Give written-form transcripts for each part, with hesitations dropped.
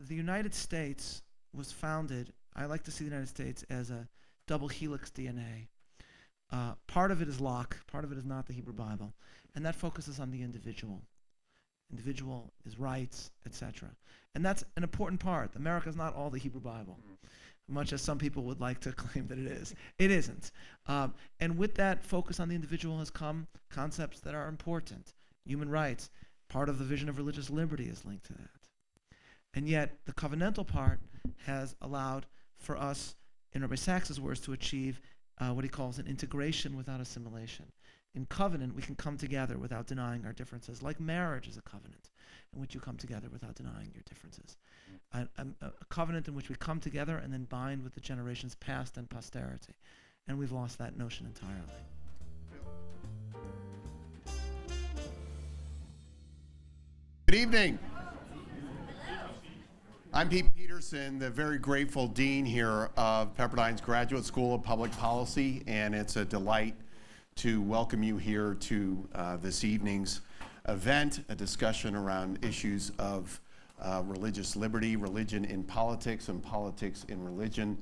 the United States was founded, I like to see the United States as a double helix DNA. Part of it is Locke, part of it is not the Hebrew Bible, and that focuses on the individual. Individual, his rights, etc. And that's an important part. America is not all the Hebrew Bible, much as some people would like to claim that it is. It isn't. And with that focus on the individual has come concepts that are important. Human rights, part of the vision of religious liberty is linked to that. And yet, the covenantal part has allowed for us, in Rabbi Sachs's words, to achieve what he calls an integration without assimilation. In covenant, we can come together without denying our differences, like marriage is a covenant in which you come together without denying your differences. A covenant in which we come together and then bind with the generations past and posterity. And we've lost that notion entirely. Good evening. I'm Pete Peterson, the very grateful dean here of Pepperdine's Graduate School of Public Policy, and it's a delight to welcome you here to this evening's event, a discussion around issues of religious liberty, religion in politics, and politics in religion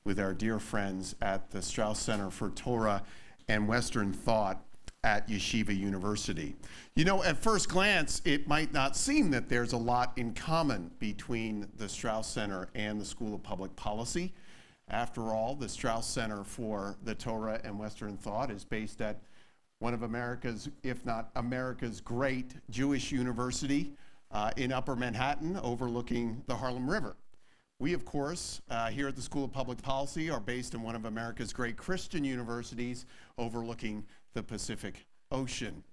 with our dear friends at the Straus Center for Torah and Western Thought at Yeshiva University. You know, at first glance, it might not seem that there's a lot in common between the Straus Center and the School of Public Policy. After all, the Straus Center for the Torah and Western Thought is based at one of America's, if not America's, great Jewish university in Upper Manhattan, overlooking the Harlem River. We, of course, here at the School of Public Policy are based in one of America's great Christian universities overlooking the Pacific Ocean.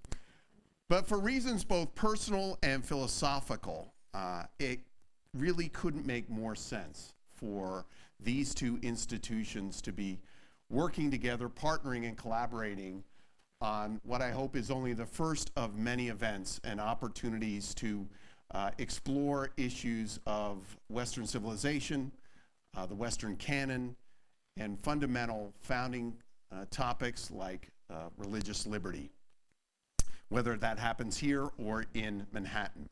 But for reasons both personal and philosophical, it really couldn't make more sense for these two institutions to be working together, partnering and collaborating on what I hope is only the first of many events and opportunities to explore issues of Western civilization, the Western canon, and fundamental founding topics like religious liberty, whether that happens here or in Manhattan.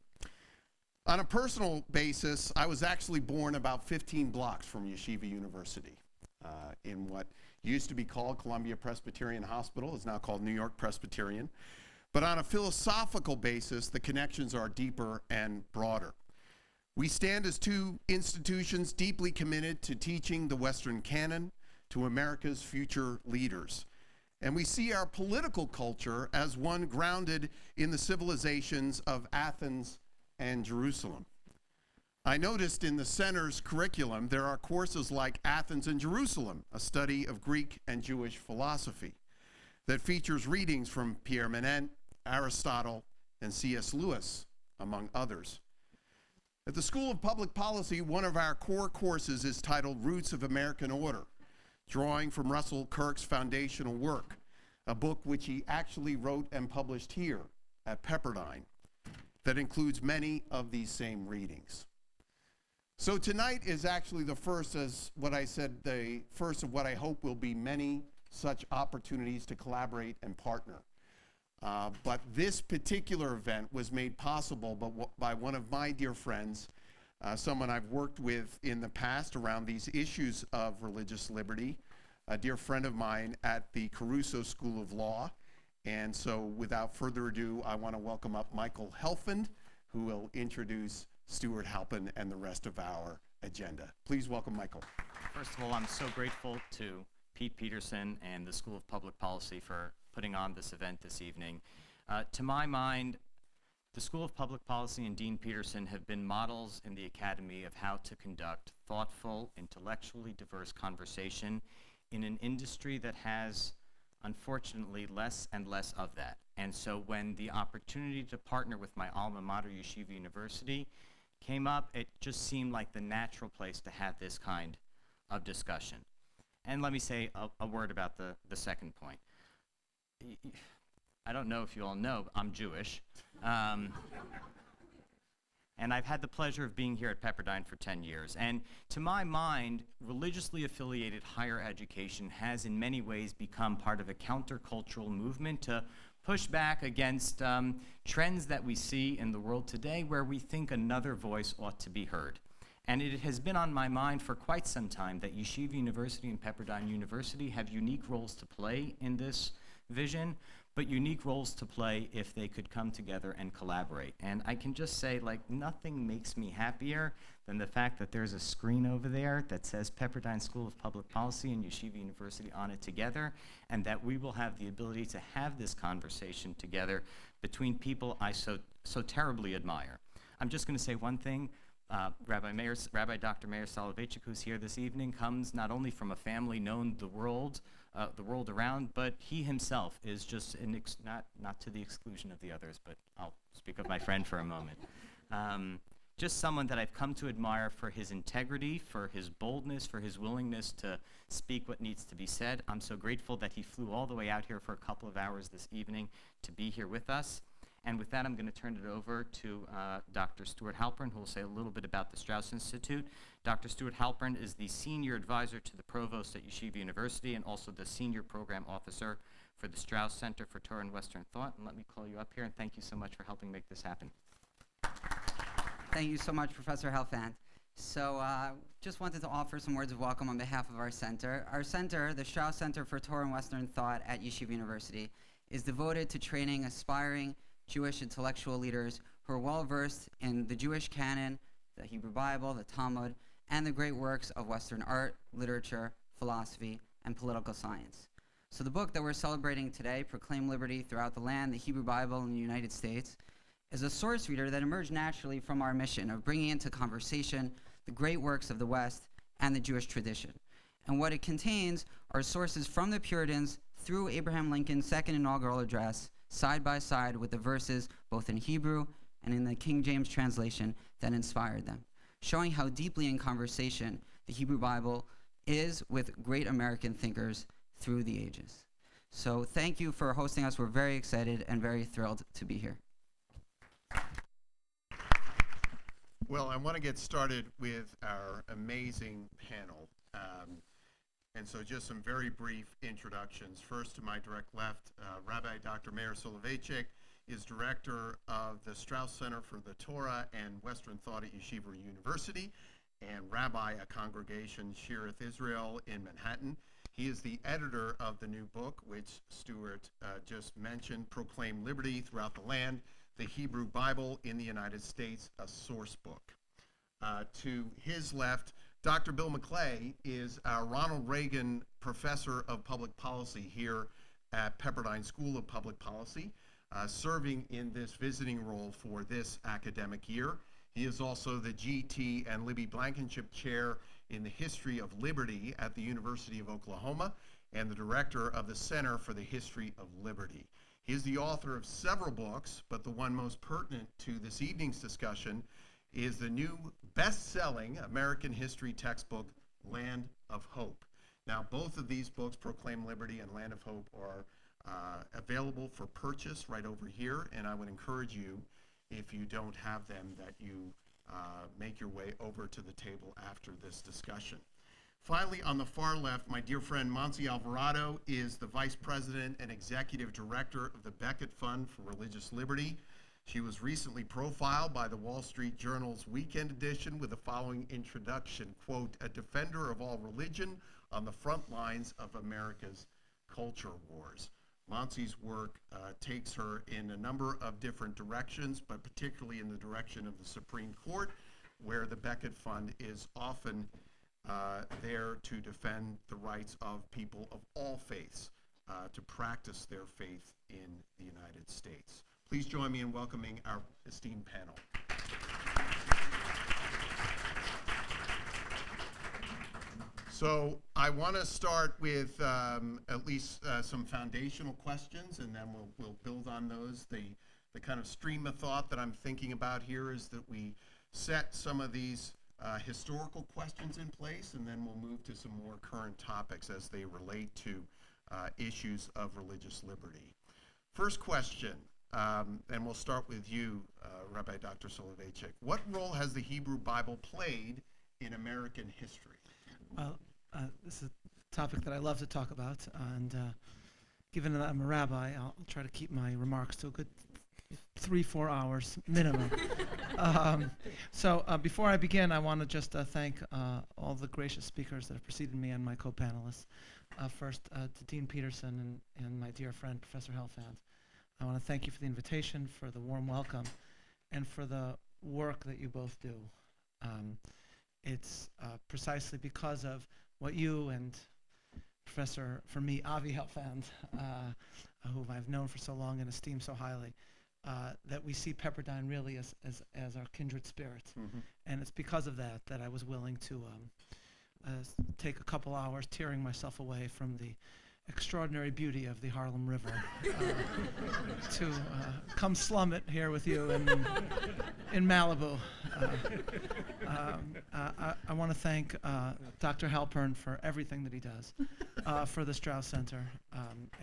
On a personal basis, I was actually born about 15 blocks from Yeshiva University in what used to be called Columbia Presbyterian Hospital, is now called New York Presbyterian. But on a philosophical basis, the connections are deeper and broader. We stand as two institutions deeply committed to teaching the Western canon to America's future leaders. And we see our political culture as one grounded in the civilizations of Athens and Jerusalem. I noticed in the center's curriculum there are courses like Athens and Jerusalem, a study of Greek and Jewish philosophy, that features readings from Pierre Menent, Aristotle, and C.S. Lewis, among others. At the School of Public Policy, one of our core courses is titled Roots of American Order, drawing from Russell Kirk's foundational work, a book which he actually wrote and published here at Pepperdine that includes many of these same readings. So tonight is actually the first, as what I said, the first of what I hope will be many such opportunities to collaborate and partner. But this particular event was made possible by one of my dear friends, someone I've worked with in the past around these issues of religious liberty, a dear friend of mine at the Caruso School of Law. And so without further ado, I want to welcome up Michael Helfand, who will introduce Stuart Halpin and the rest of our agenda. Please welcome Michael. First of all, I'm so grateful to Pete Peterson and the School of Public Policy for putting on this event this evening. To my mind, the School of Public Policy and Dean Peterson have been models in the Academy of how to conduct thoughtful, intellectually diverse conversation in an industry that has, unfortunately, less and less of that. And so when the opportunity to partner with my alma mater, Yeshiva University, came up, it just seemed like the natural place to have this kind of discussion. And let me say a word about the second point. I don't know if you all know, but I'm Jewish. And I've had the pleasure of being here at Pepperdine for 10 years. And to my mind, religiously affiliated higher education has in many ways become part of a countercultural movement to push back against trends that we see in the world today where we think another voice ought to be heard. And it has been on my mind for quite some time that Yeshiva University and Pepperdine University have unique roles to play in this vision, but unique roles to play if they could come together and collaborate. And I can just say, like, nothing makes me happier than the fact that there's a screen over there that says Pepperdine School of Public Policy and Yeshiva University on it together, and that we will have the ability to have this conversation together between people I so terribly admire. I'm just going to say one thing. Rabbi Dr. Meir Soloveichik, who's here this evening, comes not only from a family known the world around, but he himself is just not to the exclusion of the others, but I'll speak of my friend for a moment. Just someone that I've come to admire for his integrity, for his boldness, for his willingness to speak what needs to be said. I'm so grateful that he flew all the way out here for a couple of hours this evening to be here with us. And with that, I'm going to turn it over to Dr. Stuart Halpern, who will say a little bit about the Straus Institute. Dr. Stuart Halpern is the Senior Advisor to the Provost at Yeshiva University and also the Senior Program Officer for the Straus Center for Torah and Western Thought. And let me call you up here, and thank you so much for helping make this happen. Thank you so much, Professor Helfand. So just wanted to offer some words of welcome on behalf of our center. Our center, the Straus Center for Torah and Western Thought at Yeshiva University, is devoted to training aspiring Jewish intellectual leaders who are well-versed in the Jewish canon, the Hebrew Bible, the Talmud, and the great works of Western art, literature, philosophy, and political science. So the book that we're celebrating today, Proclaim Liberty Throughout the Land, the Hebrew Bible in the United States, is a source reader that emerged naturally from our mission of bringing into conversation the great works of the West and the Jewish tradition. And what it contains are sources from the Puritans through Abraham Lincoln's second inaugural address, side by side with the verses both in Hebrew and in the King James translation that inspired them, showing how deeply in conversation the Hebrew Bible is with great American thinkers through the ages. So thank you for hosting us. We're very excited and very thrilled to be here. Well, I want to get started with our amazing panel. And so just some very brief introductions. First, to my direct left, Rabbi Dr. Meir Soloveichik is director of the Straus Center for the Torah and Western Thought at Yeshiva University, and rabbi at Congregation Shearith Israel in Manhattan. He is the editor of the new book, which Stuart just mentioned, Proclaim Liberty Throughout the Land, the Hebrew Bible in the United States, a source book. To his left, Dr. Bill McClay is our Ronald Reagan Professor of Public Policy here at Pepperdine School of Public Policy, serving in this visiting role for this academic year. He is also the G.T. and Libby Blankenship Chair in the History of Liberty at the University of Oklahoma and the director of the Center for the History of Liberty. He is the author of several books, but the one most pertinent to this evening's discussion is the new best-selling American history textbook, Land of Hope. Now, both of these books, Proclaim Liberty and Land of Hope, are available for purchase right over here, and I would encourage you, if you don't have them, that you make your way over to the table after this discussion. Finally, on the far left, my dear friend Montse Alvarado is the Vice President and Executive Director of the Becket Fund for Religious Liberty. She was recently profiled by the Wall Street Journal's Weekend Edition with the following introduction, quote, "A defender of all religion on the front lines of America's culture wars." Montse's work takes her in a number of different directions, but particularly in the direction of the Supreme Court, where the Becket Fund is often there to defend the rights of people of all faiths to practice their faith in the United States. Please join me in welcoming our esteemed panel. So I want to start with at least some foundational questions, and then we'll build on those. The kind of stream of thought that I'm thinking about here is that we set some of these historical questions in place, and then we'll move to some more current topics as they relate to issues of religious liberty. First question, and we'll start with you, Rabbi Dr. Soloveichik. What role has the Hebrew Bible played in American history? Well, this is a topic that I love to talk about, and given that I'm a rabbi, I'll try to keep my remarks to a good 3-4 hours minimum. Before I begin, I want to just thank all the gracious speakers that have preceded me and my co-panelists. First, to Dean Peterson and my dear friend, Professor Helfand. I want to thank you for the invitation, for the warm welcome, and for the work that you both do. It's precisely because of what you and Professor, for me, Avi Helfand, whom I've known for so long and esteem so highly, that we see Pepperdine really as our kindred spirit. Mm-hmm. And it's because of that that I was willing to take a couple hours tearing myself away from the extraordinary beauty of the Harlem River to come slum it here with you in Malibu. I want to thank Dr. Halpern for everything that he does for the Straus Center,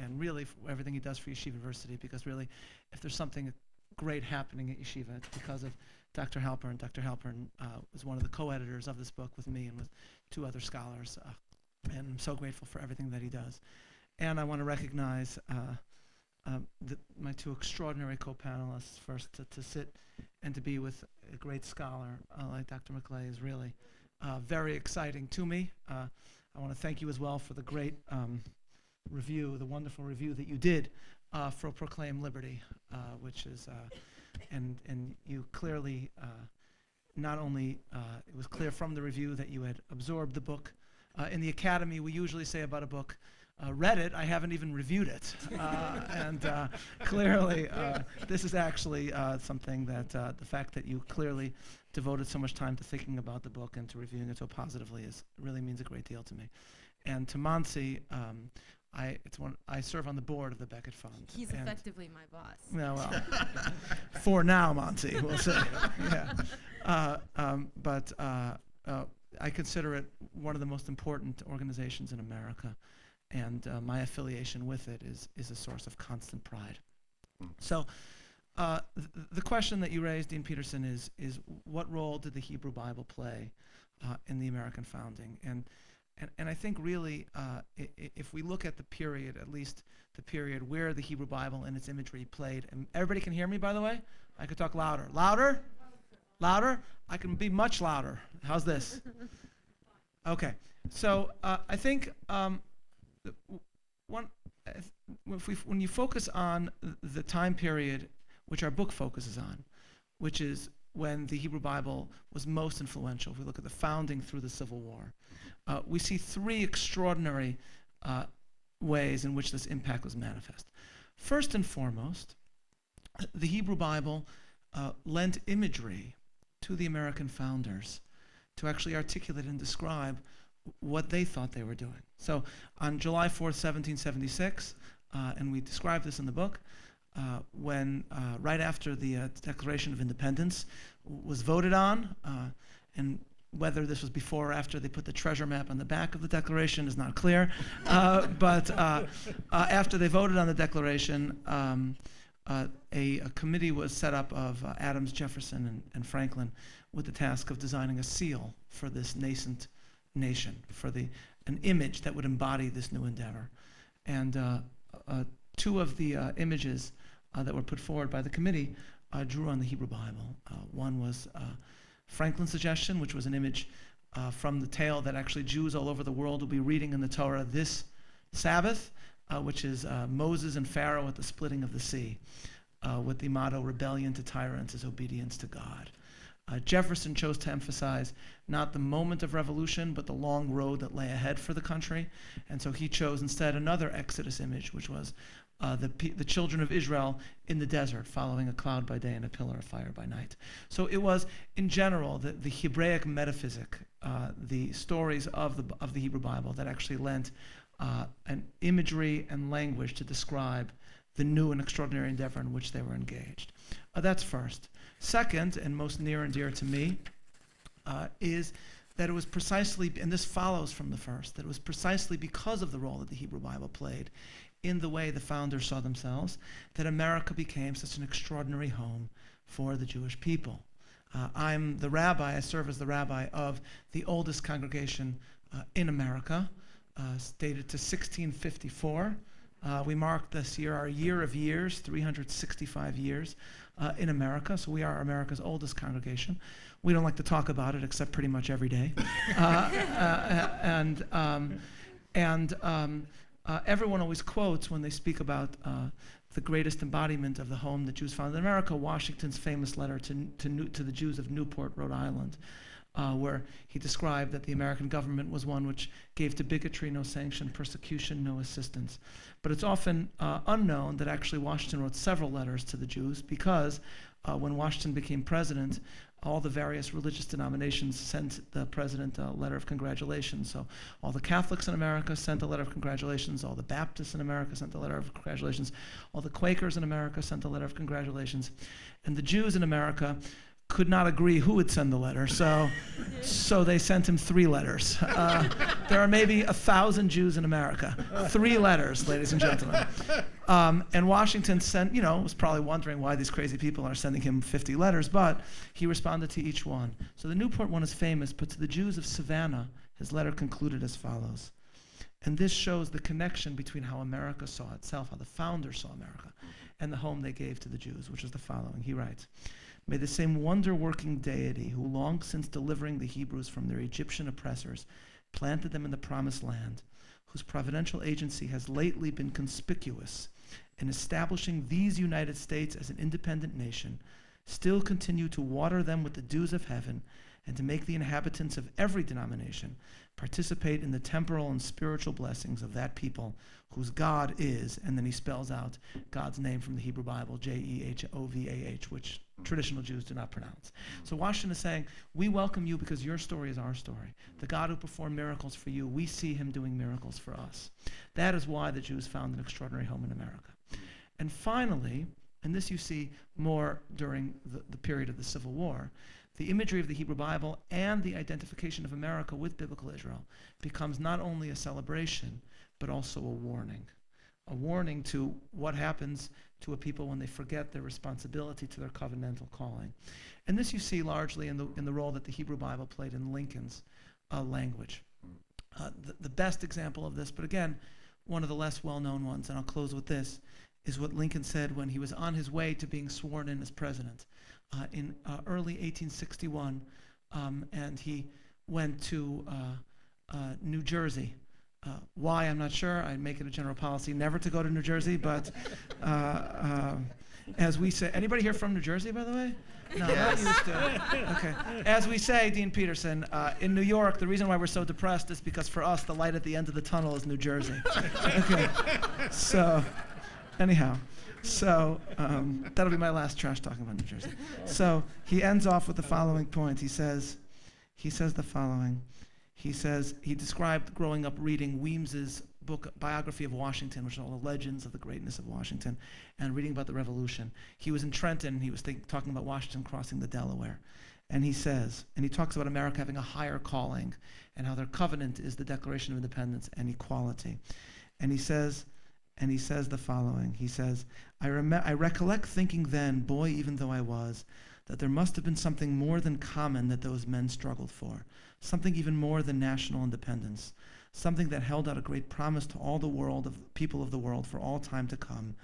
and really for everything he does for Yeshiva University, because really, if there's something great happening at Yeshiva, it's because of Dr. Halpern. Dr. Halpern was one of the co-editors of this book with me and with two other scholars, and I'm so grateful for everything that he does. And I want to recognize my two extraordinary co-panelists. First, to sit and to be with a great scholar like Dr. McClay is really very exciting to me. I want to thank you as well for the great review, the wonderful review that you did for Proclaim Liberty, which is, and you clearly, not only, it was clear from the review that you had absorbed the book. In the academy, we usually say about a book, read it, I haven't even reviewed it. And clearly, this is actually something that the fact that you clearly devoted so much time to thinking about the book and to reviewing it so positively really means a great deal to me. And to Montse, I serve on the board of the Becket Fund. He's effectively my boss. Yeah, well, for now, Montse, we'll see. Yeah. But I consider it one of the most important organizations in America, and my affiliation with it is a source of constant pride. So the question that you raised, Dean Peterson, is what role did the Hebrew Bible play in the American founding? And I think really, if we look at the period, at least the period where the Hebrew Bible and its imagery played, and everybody can hear me, by the way? I could talk louder. Louder? Louder? I can be much louder. How's this? Okay. So I think when you focus on the time period which our book focuses on, which is when the Hebrew Bible was most influential, if we look at the founding through the Civil War, we see three extraordinary ways in which this impact was manifest. First and foremost, the Hebrew Bible lent imagery to the American founders to actually articulate and describe what they thought they were doing. So on July 4th, 1776, and we describe this in the book, when right after the Declaration of Independence was voted on, and whether this was before or after they put the treasure map on the back of the Declaration is not clear, but after they voted on the Declaration, a committee was set up of Adams, Jefferson, and Franklin with the task of designing a seal for this nascent nation, for an image that would embody this new endeavor. And two of the images that were put forward by the committee drew on the Hebrew Bible. One was Franklin's suggestion, which was an image from the tale that actually Jews all over the world will be reading in the Torah this Sabbath, which is Moses and Pharaoh at the splitting of the sea, with the motto, rebellion to tyrants is obedience to God. Jefferson chose to emphasize not the moment of revolution, but the long road that lay ahead for the country. And so he chose instead another Exodus image, which was the children of Israel in the desert, following a cloud by day and a pillar of fire by night. So it was, in general, the Hebraic metaphysic, the stories of the Hebrew Bible that actually lent an imagery and language to describe the new and extraordinary endeavor in which they were engaged. That's first. Second, and most near and dear to me, is that it was precisely, and this follows from the first, that it was precisely because of the role that the Hebrew Bible played in the way the founders saw themselves that America became such an extraordinary home for the Jewish people. I'm the rabbi, I serve as the rabbi of the oldest congregation in America, dated to 1654. We mark this year our year of years, 365 years in America. So we are America's oldest congregation. We don't like to talk about it except pretty much every day. Everyone always quotes when they speak about the greatest embodiment of the home that Jews founded in America, Washington's famous letter to the Jews of Newport, Rhode Island, where he described that the American government was one which gave to bigotry no sanction, persecution no assistance. But it's often unknown that actually Washington wrote several letters to the Jews because when Washington became president, all the various religious denominations sent the president a letter of congratulations. So all the Catholics in America sent a letter of congratulations. All the Baptists in America sent a letter of congratulations. All the Quakers in America sent a letter of congratulations. And the Jews in America could not agree who would send the letter, so they sent him 3 letters. There are maybe 1,000 Jews in America. 3 letters, ladies and gentlemen. And Washington was probably wondering why these crazy people are sending him 50 letters, but he responded to each one. So the Newport one is famous, but to the Jews of Savannah, his letter concluded as follows. And this shows the connection between how America saw itself, how the founders saw America, and the home they gave to the Jews, which is the following. He writes, "May the same wonder-working deity who long since delivering the Hebrews from their Egyptian oppressors planted them in the promised land, whose providential agency has lately been conspicuous in establishing these United States as an independent nation, still continue to water them with the dews of heaven and to make the inhabitants of every denomination participate in the temporal and spiritual blessings of that people whose God is," and then he spells out God's name from the Hebrew Bible, Jehovah, which traditional Jews do not pronounce. So Washington is saying, we welcome you because your story is our story. The God who performed miracles for you, we see him doing miracles for us. That is why the Jews found an extraordinary home in America. And finally, and this you see more during the period of the Civil War, the imagery of the Hebrew Bible and the identification of America with biblical Israel becomes not only a celebration, but also a warning to what happens to a people when they forget their responsibility to their covenantal calling. And this you see largely in the role that the Hebrew Bible played in Lincoln's language. The best example of this, but again, one of the less well-known ones, and I'll close with this, is what Lincoln said when he was on his way to being sworn in as president. In early 1861, and he went to New Jersey. Why, I'm not sure. I'd make it a general policy never to go to New Jersey, but as we say, anybody here from New Jersey, by the way? No, Yes. not used to. Okay. As we say, Dean Peterson, in New York, the reason why we're so depressed is because for us, the light at the end of the tunnel is New Jersey. Okay. So, anyhow. So that'll be my last trash talking about New Jersey. So he ends off with the following point. He says the following. He described growing up reading Weems's book, Biography of Washington, which is all the legends of the greatness of Washington, and reading about the Revolution. He was in Trenton, and he was talking about Washington crossing the Delaware. And he talks about America having a higher calling, and how their covenant is the Declaration of Independence and equality. And he says the following. He says, I recollect thinking then, boy even though I was, that there must have been something more than common that those men struggled for, something even more than national independence, something that held out a great promise to all the world, of people of the world, for all time to come.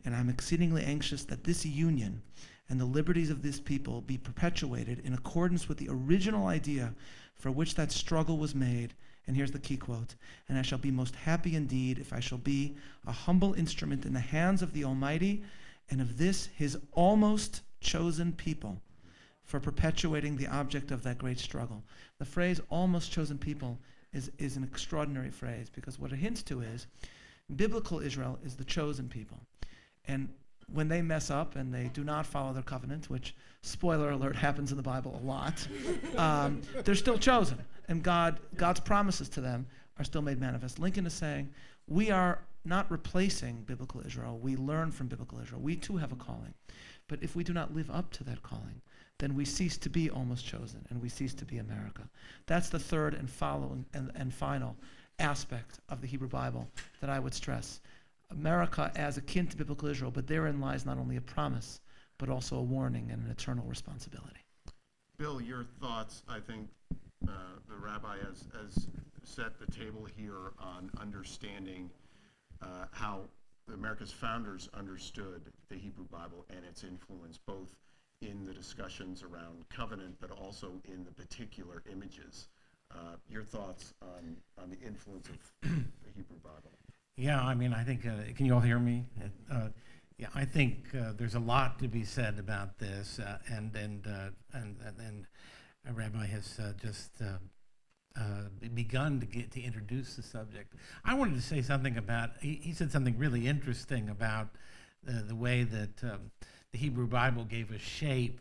And I'm exceedingly anxious that this union and the liberties of this people be perpetuated in accordance with the original idea for which that struggle was made. And here's the key quote, and I shall be most happy indeed if I shall be a humble instrument in the hands of the Almighty and of this his almost chosen people for perpetuating the object of that great struggle. The phrase almost chosen people is an extraordinary phrase, because what it hints to is biblical Israel is the chosen people. And when they mess up and they do not follow their covenant, which, spoiler alert, happens in the Bible a lot, they're still chosen. And God's promises to them are still made manifest. Lincoln is saying, we are not replacing biblical Israel. We learn from biblical Israel. We too have a calling. But if we do not live up to that calling, then we cease to be almost chosen, and we cease to be America. That's the third and following and final aspect of the Hebrew Bible that I would stress. America as akin to biblical Israel, but therein lies not only a promise, but also a warning and an eternal responsibility. Bill, your thoughts, I think the rabbi has set the table here on understanding how America's founders understood the Hebrew Bible and its influence, both in the discussions around covenant, but also in the particular images. Your thoughts on the influence of the Hebrew Bible? Yeah, I mean, I think, can you all hear me? Yeah, I think there's a lot to be said about this, and Rabbi has just begun to introduce the subject. I wanted to say something about, he said something really interesting about the way that the Hebrew Bible gave a shape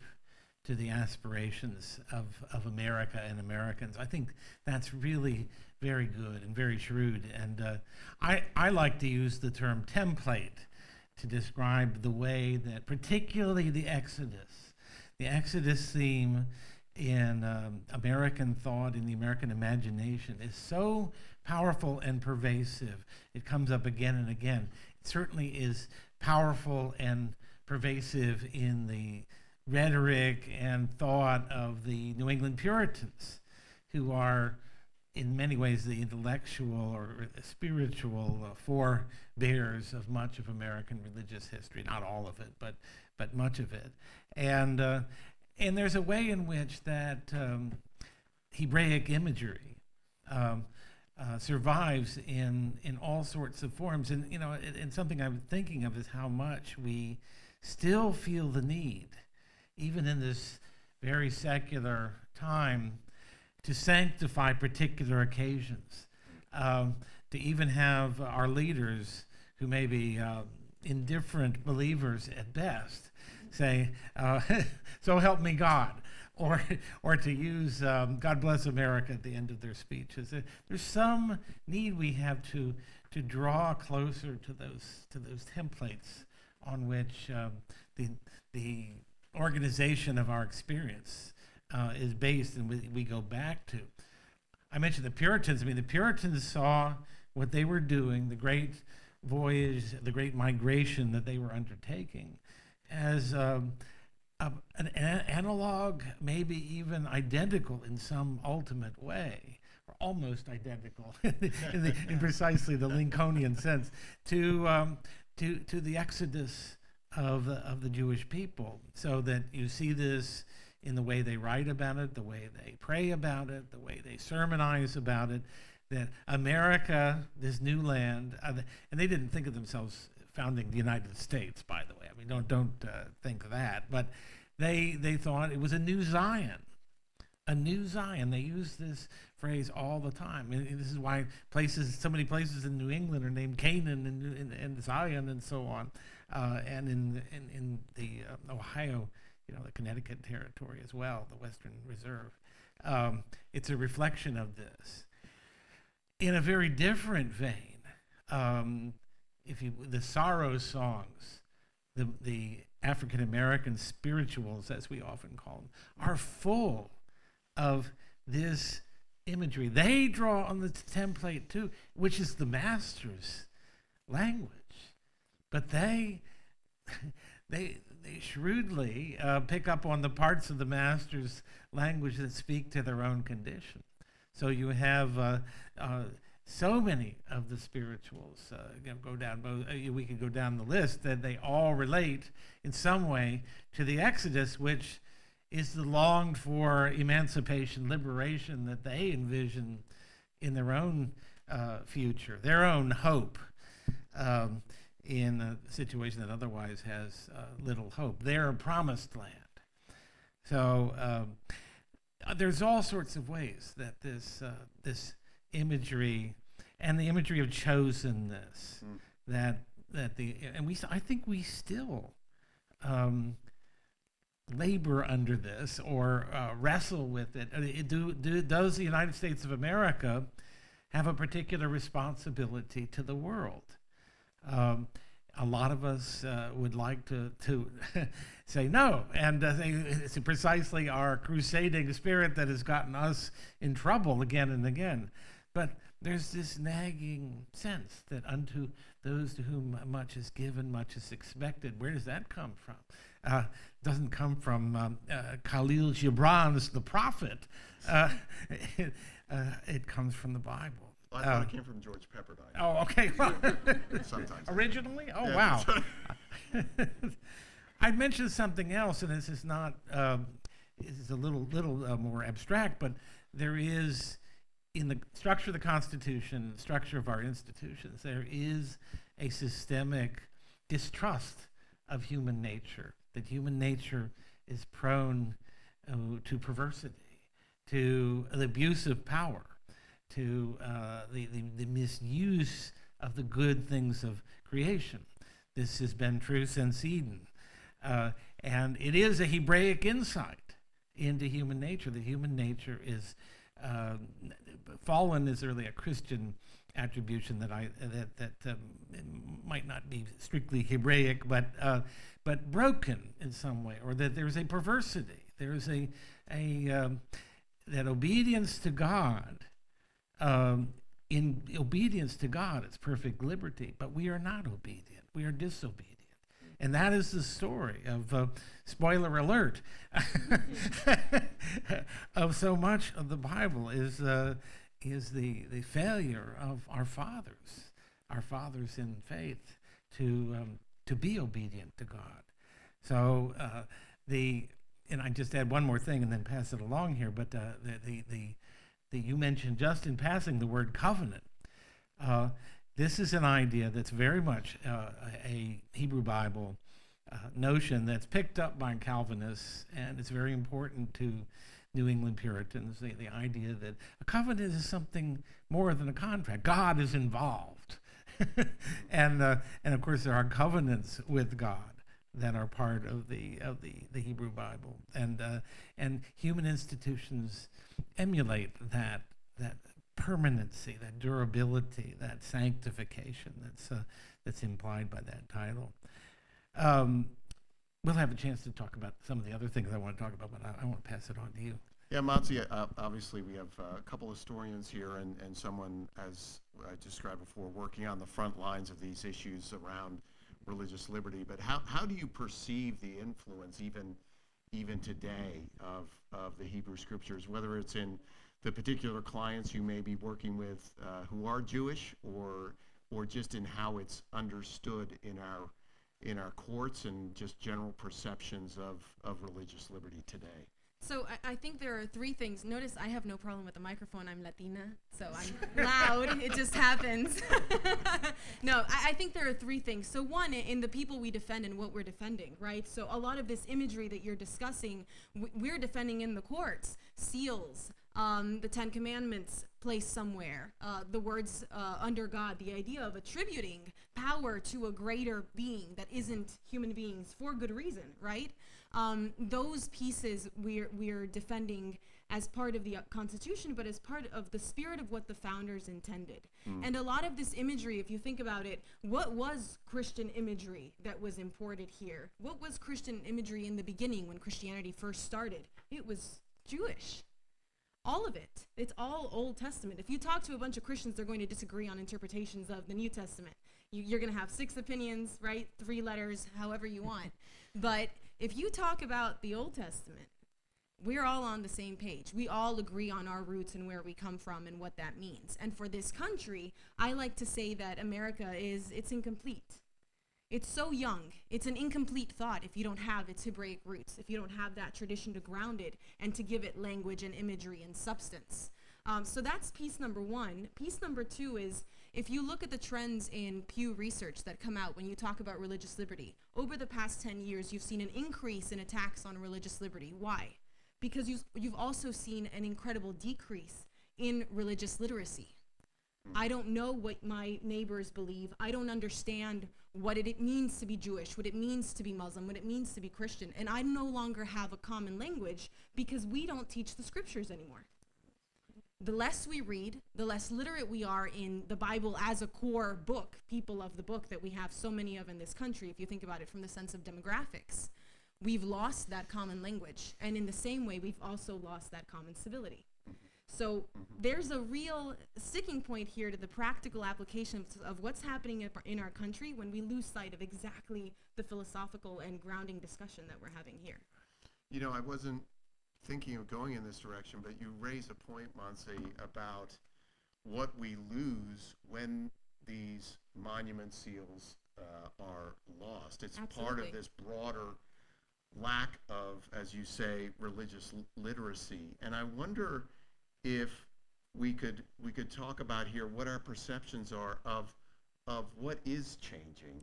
to the aspirations of America and Americans. I think that's really very good and very shrewd. And I like to use the term template to describe the way that particularly the Exodus theme in American thought, in the American imagination, is so powerful and pervasive. It comes up again and again. It certainly is powerful and pervasive in the rhetoric and thought of the New England Puritans, who are in many ways the intellectual or spiritual forebears of much of American religious history. Not all of it, but much of it. And there's a way in which that Hebraic imagery survives in all sorts of forms. And and something I'm thinking of is how much we still feel the need, even in this very secular time, to sanctify particular occasions, to even have our leaders, who may be indifferent believers at best, say, "So help me God," or to use "God bless America" at the end of their speeches. There's some need we have to draw closer to those templates on which the organization of our experience is based, and we go back to. I mentioned the Puritans. I mean, the Puritans saw what they were doing, the great voyage, the great migration that they were undertaking, as an analog, maybe even identical in some ultimate way, or almost identical in precisely the Lincolnian sense, to the exodus of the Jewish people. So that you see this in the way they write about it, the way they pray about it, the way they sermonize about it, that America, this new land, and they didn't think of themselves founding the United States, by the way. I mean, don't think that, but they thought it was a new Zion. A new Zion. They use this phrase all the time. And this is why so many places in New England are named Canaan and Zion and so on, and in the Ohio, the Connecticut territory as well, the Western Reserve. It's a reflection of this. In a very different vein, the sorrow songs, the African American spirituals, as we often call them, are full of this imagery. They draw on the template too, which is the master's language, but they shrewdly pick up on the parts of the master's language that speak to their own condition. So you have so many of the spirituals go down. We could go down the list that they all relate in some way to the Exodus, which is the longed for emancipation, liberation that they envision in their own future, their own hope. In a situation that otherwise has little hope. They're a promised land. So there's all sorts of ways that this imagery and the imagery of chosenness, I think we still labor under this or wrestle with it. Does the United States of America have a particular responsibility to the world? A lot of us would like to say no, and it's precisely our crusading spirit that has gotten us in trouble again and again. But there's this nagging sense that unto those to whom much is given, much is expected. Where does that come from? It doesn't come from Khalil Gibran's The Prophet. It comes from the Bible. I thought it came from George Pepperdine. Oh, okay. Sometimes. Originally? Oh, Yeah. wow. I'd mentioned something else, and this is not, this is a little more abstract, but there is, in the structure of the Constitution, the structure of our institutions, there is a systemic distrust of human nature, that human nature is prone to perversity, to the abuse of power, to the misuse of the good things of creation. This has been true since Eden. And it is a Hebraic insight into human nature. The human nature is fallen is really a Christian attribution that might not be strictly Hebraic, but broken in some way, or that there's a perversity. There's that obedience to God. In obedience to God, it's perfect liberty, but we are not obedient. We are disobedient. And that is the story of, spoiler alert, of so much of the Bible is the failure of our fathers in faith to be obedient to God. So and I just add one more thing and then pass it along here, but you mentioned just in passing the word covenant. This is an idea that's very much a Hebrew Bible notion that's picked up by Calvinists, and it's very important to New England Puritans, the idea that a covenant is something more than a contract. God is involved. and of course there are covenants with God that are part of the Hebrew Bible. And human institutions emulate that permanency, that durability, that sanctification that's implied by that title. We'll have a chance to talk about some of the other things I want to talk about, but I want to pass it on to you. Yeah, Montse, obviously we have a couple historians here and someone, as I described before, working on the front lines of these issues around religious liberty. But how do you perceive the influence even today of the Hebrew Scriptures, whether it's in the particular clients you may be working with who are Jewish, or just in how it's understood in our courts and just general perceptions of religious liberty today? So I think there are three things. Notice I have no problem with the microphone. I'm Latina, so I'm loud. It just happens. No, I think there are three things. So one, in the people we defend and what we're defending, right? So a lot of this imagery that you're discussing, we're defending in the courts. Seals, the Ten Commandments placed somewhere, the words under God, the idea of attributing power to a greater being that isn't human beings for good reason, right? Those pieces we're defending as part of the Constitution, but as part of the spirit of what the founders intended. And a lot of this imagery, if you think about it, what was Christian imagery that was imported here? What was Christian imagery in the beginning when Christianity first started? It was Jewish. All of it. It's all Old Testament. If you talk to a bunch of Christians, they're going to disagree on interpretations of the New Testament. You're going to have 6 opinions, right? 3 letters, however you want. But if you talk about the Old Testament, we're all on the same page. We all agree on our roots and where we come from and what that means. And for this country, I like to say that America it's incomplete. It's so young. It's an incomplete thought if you don't have its Hebraic roots, if you don't have that tradition to ground it and to give it language and imagery and substance. So that's piece number one. Piece number two is, if you look at the trends in Pew Research that come out when you talk about religious liberty, over the past 10 years, you've seen an increase in attacks on religious liberty. Why? Because you've also seen an incredible decrease in religious literacy. I don't know what my neighbors believe. I don't understand what it means to be Jewish, what it means to be Muslim, what it means to be Christian. And I no longer have a common language because we don't teach the scriptures anymore. The less we read, the less literate we are in the Bible as a core book, people of the book that we have so many of in this country, if you think about it from the sense of demographics. We've lost that common language. And in the same way, we've also lost that common civility. So there's a real sticking point here to the practical applications of what's happening in our country when we lose sight of exactly the philosophical and grounding discussion that we're having here. You know, I wasn't thinking of going in this direction, but you raise a point, Montse, about what we lose when these monument seals are lost. It's part Absolutely. of this broader lack of, as you say, religious literacy. And I wonder if we could talk about here what our perceptions are of what is changing,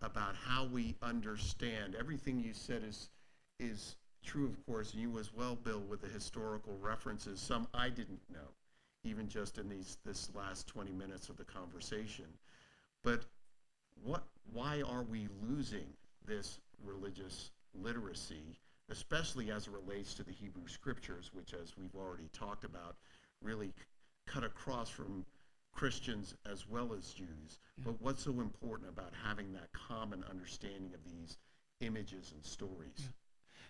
about how we understand. Everything you said is true, of course, and you as well, Bill, with the historical references. Some I didn't know, even just in this last 20 minutes of the conversation. But why are we losing this religious literacy, especially as it relates to the Hebrew scriptures, which, as we've already talked about, really cut across from Christians as well as Jews? But what's so important about having that common understanding of these images and stories? Yeah.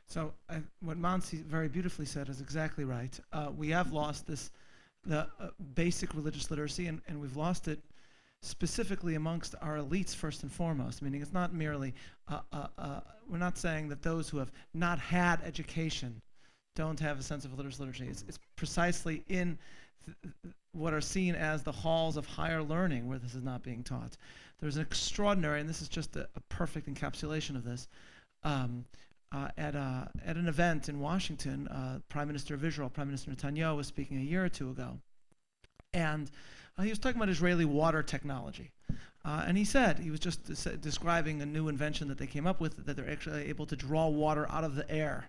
So what Montse very beautifully said is exactly right. We have lost the basic religious literacy, and we've lost it specifically amongst our elites first and foremost, meaning it's not merely, we're not saying that those who have not had education don't have a sense of religious literacy. It's precisely in what are seen as the halls of higher learning where this is not being taught. There's an extraordinary, and this is just a perfect encapsulation of this, at an event in Washington, Prime Minister of Israel, Prime Minister Netanyahu, was speaking a year or two ago. And he was talking about Israeli water technology. And he said, he was just describing a new invention that they came up with, that they're actually able to draw water out of the air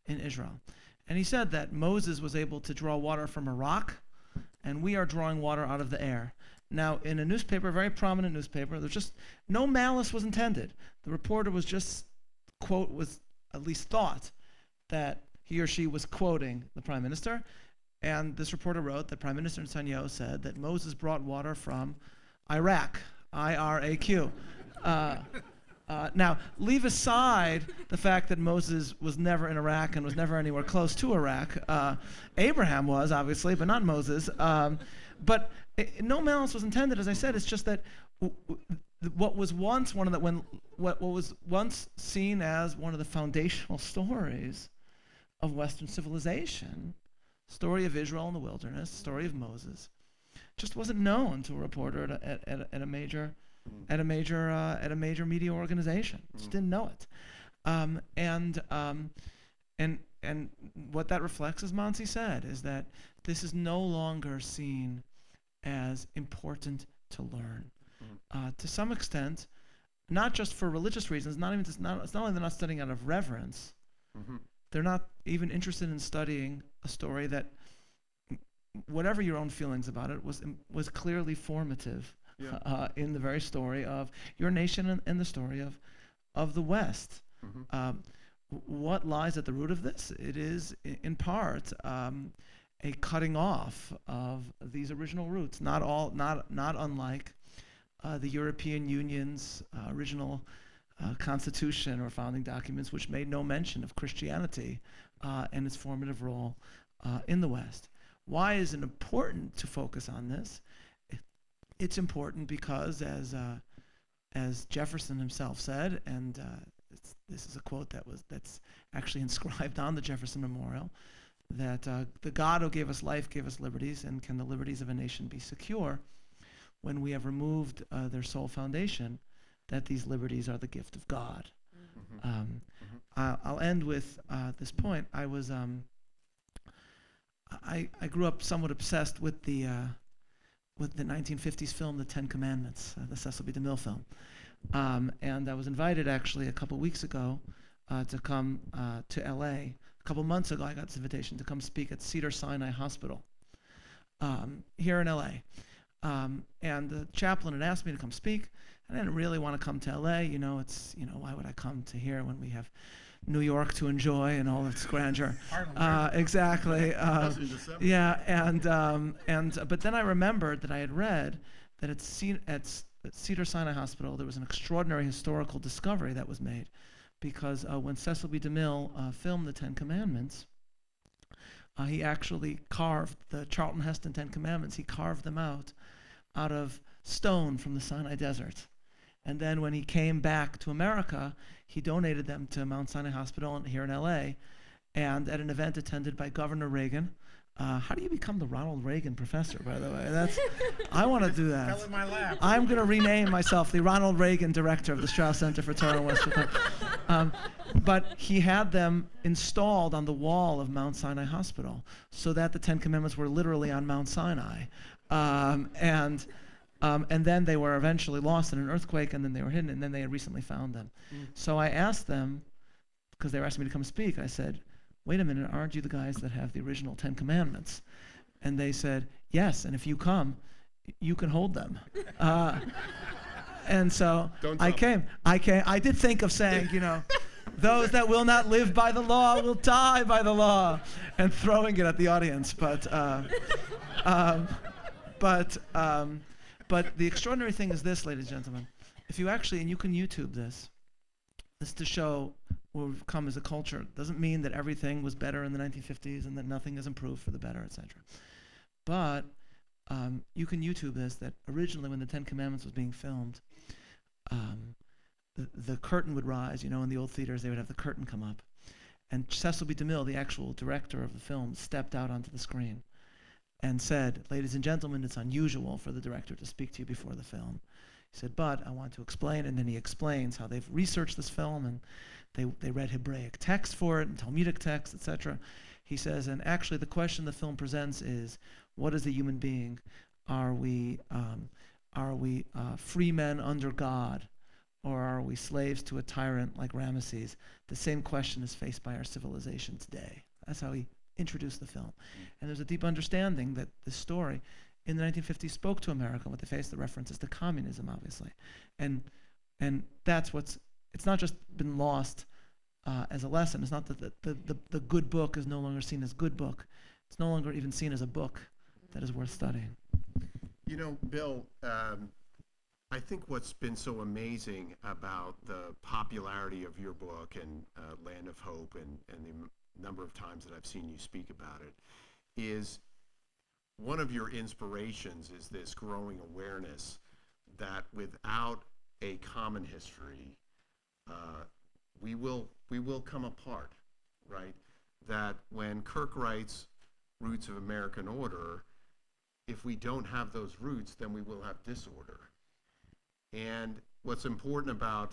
in Israel. And he said that Moses was able to draw water from a rock, and we are drawing water out of the air. Now, in a newspaper, a very prominent newspaper, there's just no malice was intended. The reporter was just, quote, was at least thought that he or she was quoting the prime minister. And this reporter wrote that Prime Minister Netanyahu said that Moses brought water from Iraq, I-R-A-Q. Now, leave aside the fact that Moses was never in Iraq and was never anywhere close to Iraq. Abraham was, obviously, but not Moses. But no malice was intended, as I said. It's just that what was once what was once seen as one of the foundational stories of Western civilization, story of Israel in the wilderness, story of Moses, just wasn't known to a reporter at a major media organization. Just didn't know it. And what that reflects, as Montse said, is that this is no longer seen as important to learn. To some extent, not just for religious reasons, it's not only they're not studying out of reverence, they're not even interested in studying a story that, whatever your own feelings about it, was clearly formative in the very story of your nation and the story of the West. What lies at the root of this? It is, in part, a cutting off of these original roots, not unlike the European Union's original constitution or founding documents, which made no mention of Christianity and its formative role in the West. Why is it important to focus on this? It's important because, as Jefferson himself said, and this is a quote that's actually inscribed on the Jefferson Memorial, that the God who gave us life gave us liberties, and can the liberties of a nation be secure when we have removed their sole foundation, that these liberties are the gift of God. I'll end with this point. I grew up somewhat obsessed with the 1950s film, The Ten Commandments, the Cecil B. DeMille film. And I was invited actually a couple weeks ago to come to LA. A couple months ago, I got this invitation to come speak at Cedars-Sinai Hospital here in LA. And the chaplain had asked me to come speak. I didn't really want to come to LA. Why would I come to here when we have New York to enjoy and all its grandeur? Exactly. But then I remembered that I had read that at Cedars-Sinai Hospital there was an extraordinary historical discovery that was made, because when Cecil B. DeMille filmed the Ten Commandments, he actually carved the Charlton Heston Ten Commandments. He carved them out of stone from the Sinai Desert. And then when he came back to America, he donated them to Mount Sinai Hospital here in LA. And at an event attended by Governor Reagan, how do you become the Ronald Reagan professor, by the way? I want to do that. Fell in my lap. I'm going to rename myself the Ronald Reagan director of the Straus Center for Torah and Western Thought. But he had them installed on the wall of Mount Sinai Hospital so that the Ten Commandments were literally on Mount Sinai. And then they were eventually lost in an earthquake, and then they were hidden, and then they had recently found them. So I asked them, because they were asking me to come speak, I said, wait a minute, aren't you the guys that have the original Ten Commandments? And they said, yes, and if you come, you can hold them. And so I came. I did think of saying, those that will not live by the law will die by the law, and throwing it at the audience. But the extraordinary thing is this, ladies and gentlemen. If you actually, and you can YouTube this to show where we've come as a culture. Doesn't mean that everything was better in the 1950s and that nothing has improved for the better, etc. But you can YouTube this, that originally when the Ten Commandments was being filmed, the curtain would rise. In the old theaters, they would have the curtain come up. And Cecil B. DeMille, the actual director of the film, stepped out onto the screen and said, ladies and gentlemen, it's unusual for the director to speak to you before the film. He said, but I want to explain, and then he explains how they've researched this film, and they read Hebraic text for it, and Talmudic text, etc. He says, and actually the question the film presents is, what is the human being? Are we free men under God, or are we slaves to a tyrant like Ramesses? The same question is faced by our civilization today. That's how he introduced the film. And there's a deep understanding that this story in the 1950s spoke to America. What they faced, the references to communism, obviously. And that's it's not just been lost as a lesson. It's not that the good book is no longer seen as good book. It's no longer even seen as a book that is worth studying. Bill, I think what's been so amazing about the popularity of your book and Land of Hope and the number of times that I've seen you speak about it is one of your inspirations is this growing awareness that without a common history, we will come apart, right? That when Kirk writes Roots of American Order, if we don't have those roots, then we will have disorder. And what's important about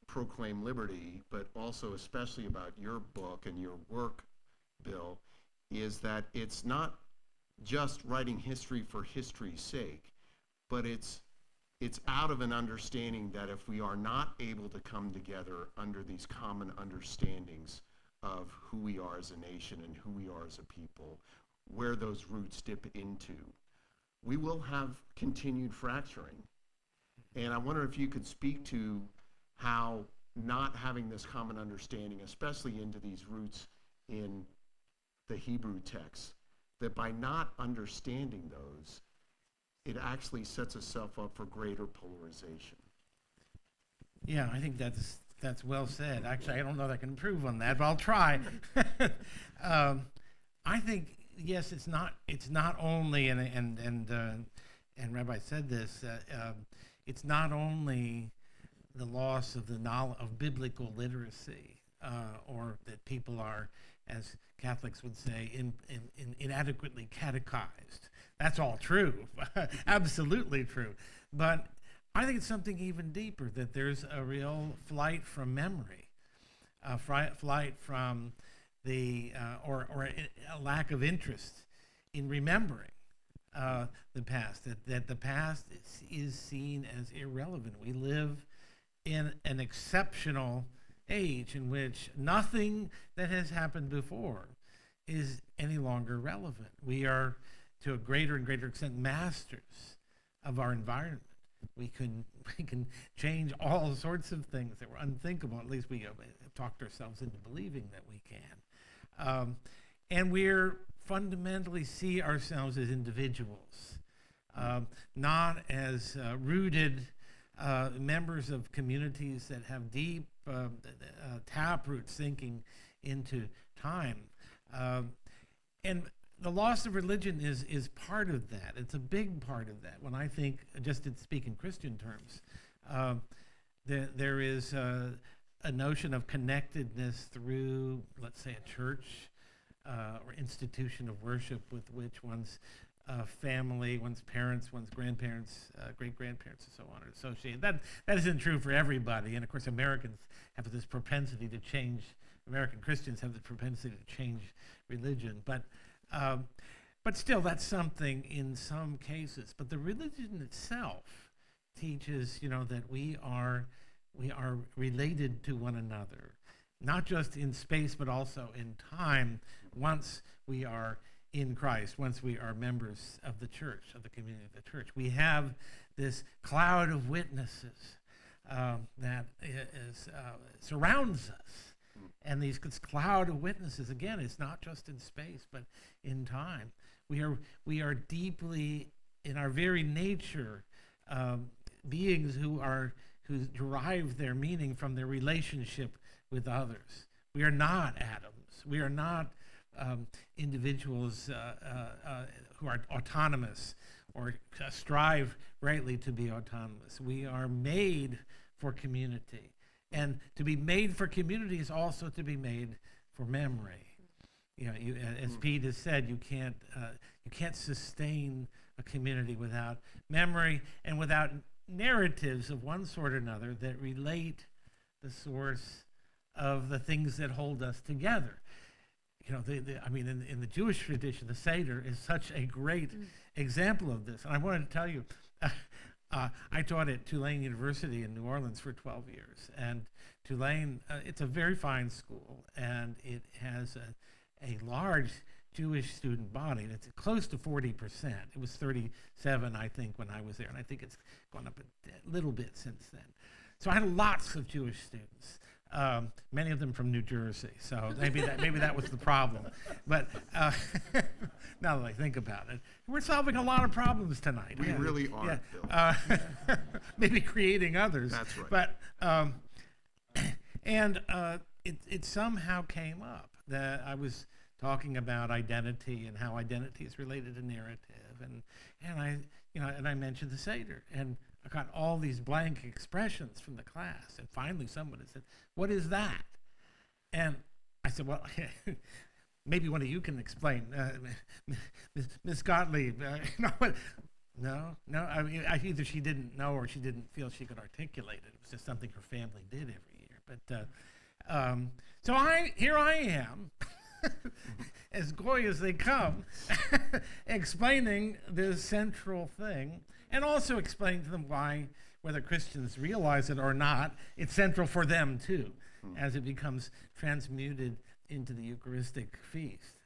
Proclaim Liberty, but also especially about your book and your work, Bill, is that it's not just writing history for history's sake, but it's out of an understanding that if we are not able to come together under these common understandings of who we are as a nation and who we are as a people, where those roots dip into, we will have continued fracturing. And I wonder if you could speak to how not having this common understanding, especially into these roots in the Hebrew text, that by not understanding those, it actually sets itself up for greater polarization. Yeah, I think that's well said. Actually, I don't know that I can improve on that, but I'll try. I think yes, it's not only and Rabbi said this. It's not only the loss of the knowledge of biblical literacy, or that people are, as Catholics would say, inadequately catechized. That's all true, absolutely true. But I think it's something even deeper, that there's a real flight from memory, a flight from or a lack of interest in remembering the past, that the past is seen as irrelevant. We live in an exceptional age in which nothing that has happened before is any longer relevant. We are, to a greater and greater extent, masters of our environment. We can change all sorts of things that were unthinkable. At least we have talked ourselves into believing that we can. And we're fundamentally see ourselves as individuals, not as rooted members of communities that have deep taproot sinking into time. And the loss of religion is part of that. It's a big part of that. When I think, just to speak in Christian terms, there is a notion of connectedness through, let's say, a church, or institution of worship with which one's family, one's parents, one's grandparents, great-grandparents, and so on are associated. That isn't true for everybody, and of course Americans have this propensity to change, American Christians have the propensity to change religion, but still that's something in some cases. But the religion itself teaches, that we are related to one another, not just in space but also in time, once we are in Christ, once we are members of the church, of the community of the church. We have this cloud of witnesses that surrounds us. And this cloud of witnesses, again, is not just in space, but in time. We are deeply, in our very nature, beings who derive their meaning from their relationship with others. We are not atoms. We are not individuals who are autonomous or strive greatly to be autonomous. We are made for community. And to be made for community is also to be made for memory. As Pete has said, you can't sustain a community without memory and without narratives of one sort or another that relate the source of the things that hold us together. In the Jewish tradition, the Seder is such a great example of this. And I wanted to tell you, I taught at Tulane University in New Orleans for 12 years. And Tulane, it's a very fine school, and it has a large Jewish student body. It's close to 40%. It was 37, I think, when I was there, and I think it's gone up a little bit since then. So I had lots of Jewish students. Many of them from New Jersey, so maybe that was the problem. But now that I think about it, we're solving a lot of problems tonight. We really are, Bill. Maybe creating others. That's right. But it somehow came up that I was talking about identity and how identity is related to narrative, and I mentioned the Seder, and I got all these blank expressions from the class, and finally someone had said, "What is that?" And I said, "Well, maybe one of you can explain, Miss Gottlieb." No. I mean, either she didn't know or she didn't feel she could articulate it. It was just something her family did every year. But so here I am, as goy as they come, explaining this central thing. And also explain to them why, whether Christians realize it or not, it's central for them too, as it becomes transmuted into the Eucharistic feast.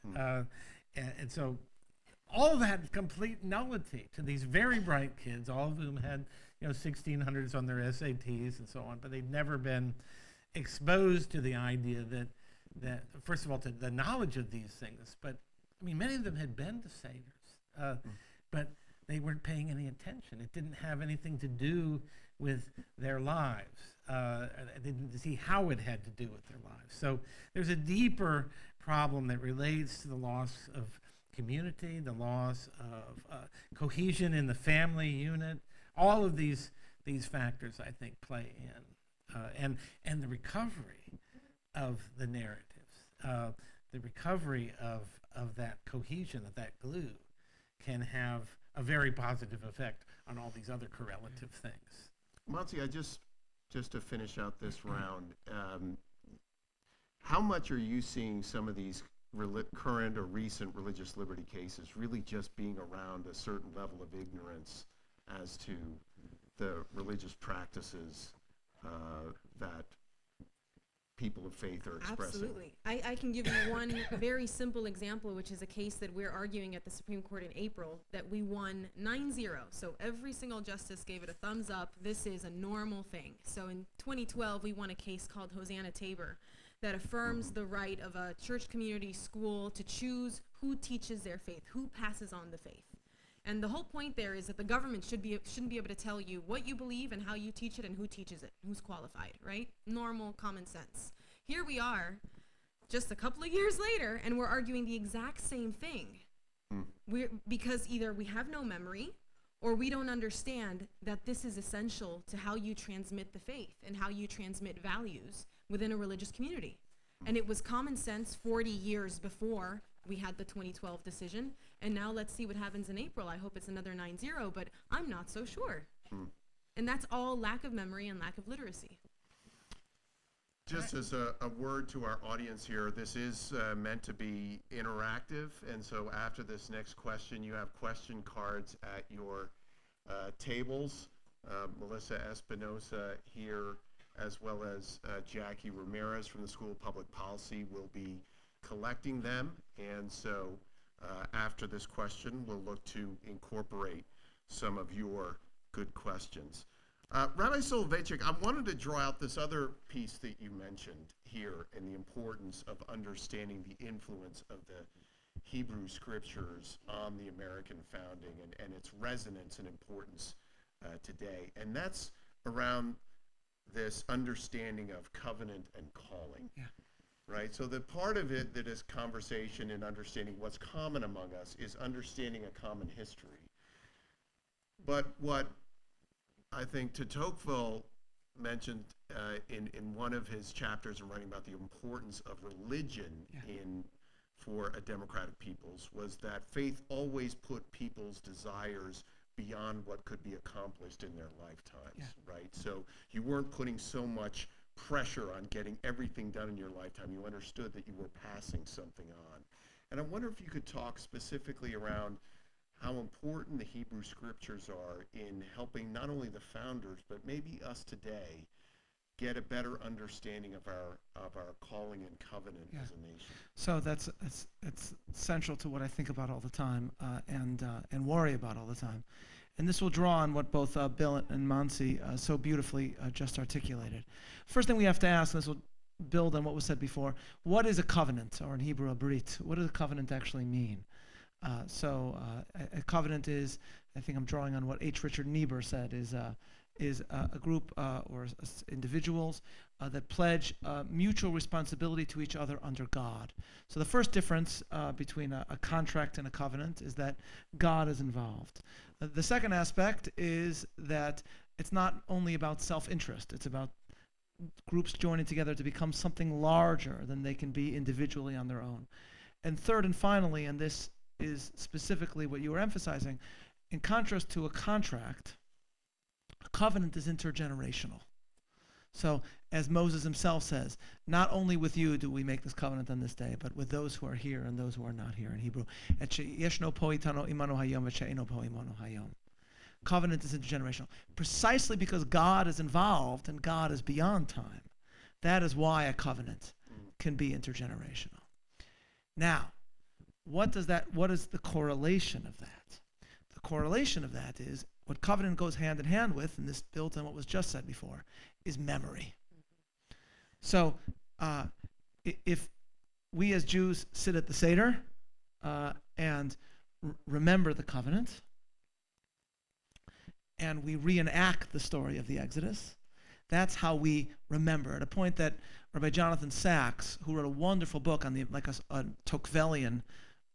And so all of that complete nullity to these very bright kids, all of whom had 1600s on their SATs and so on, but they'd never been exposed to the idea that first of all, to the knowledge of these things, but I mean, many of them had been to Seders, but they weren't paying any attention. It didn't have anything to do with their lives. They didn't see how it had to do with their lives. So there's a deeper problem that relates to the loss of community, the loss of cohesion in the family unit. All of these factors, I think, play in. And the recovery of the narratives, the recovery of that cohesion, of that glue, can have a very positive effect on all these other correlative things. Montse, just to finish out this round, how much are you seeing some of these current or recent religious liberty cases really just being around a certain level of ignorance as to the religious practices that people of faith are expressing? Absolutely. I can give you one very simple example, which is a case that we're arguing at the Supreme Court in April that we won 9-0. So every single justice gave it a thumbs up. This is a normal thing. So in 2012, we won a case called Hosanna Tabor that affirms the right of a church community school to choose who teaches their faith, who passes on the faith. And the whole point there is that the government shouldn't be able to tell you what you believe and how you teach it and who teaches it, who's qualified, right? Normal common sense. Here we are, just a couple of years later, and we're arguing the exact same thing. Because either we have no memory or we don't understand that this is essential to how you transmit the faith and how you transmit values within a religious community. And it was common sense 40 years before we had the 2012 decision. And now let's see what happens in April. I hope it's another 9-0, but I'm not so sure. And that's all lack of memory and lack of literacy. Just as a word to our audience here, this is meant to be interactive, and so after this next question, you have question cards at your tables. Melissa Espinosa here, as well as Jackie Ramirez from the School of Public Policy, will be collecting them, and so after this question, we'll look to incorporate some of your good questions. Rabbi Soloveichik, I wanted to draw out this other piece that you mentioned here and the importance of understanding the influence of the Hebrew scriptures on the American founding and its resonance and importance today. And that's around this understanding of covenant and calling. Yeah. Right? So the part of it that is conversation and understanding what's common among us is understanding a common history. But what I think Tocqueville mentioned in one of his chapters in writing about the importance of religion for a democratic peoples was that faith always put people's desires beyond what could be accomplished in their lifetimes, right? So you weren't putting so much pressure on getting everything done in your lifetime. You understood that you were passing something on. And I wonder if you could talk specifically around how important the Hebrew scriptures are in helping not only the founders, but maybe us today get a better understanding of our calling and covenant as a nation. So it's central to what I think about all the time and worry about all the time. And this will draw on what both Bill and Montse so beautifully just articulated. First thing we have to ask, and this will build on what was said before, what is a covenant, or in Hebrew, a brit? What does a covenant actually mean? A covenant is, I think I'm drawing on what H. Richard Niebuhr said, is a group or individuals that pledge mutual responsibility to each other under God. So the first difference between a contract and a covenant is that God is involved. The second aspect is that it's not only about self-interest, it's about groups joining together to become something larger than they can be individually on their own. And third and finally, and this is specifically what you were emphasizing, in contrast to a contract, a covenant is intergenerational. So, as Moses himself says, not only with you do we make this covenant on this day, but with those who are here and those who are not here in Hebrew. Covenant is intergenerational. Precisely because God is involved and God is beyond time. That is why a covenant can be intergenerational. Now, what is the correlation of that? The correlation of that is what covenant goes hand in hand with, and this built on what was just said before, is memory. So if we as Jews sit at the Seder and remember the covenant, and we reenact the story of the Exodus, that's how we remember. At a point that Rabbi Jonathan Sacks, who wrote a wonderful book on a Tocquevillian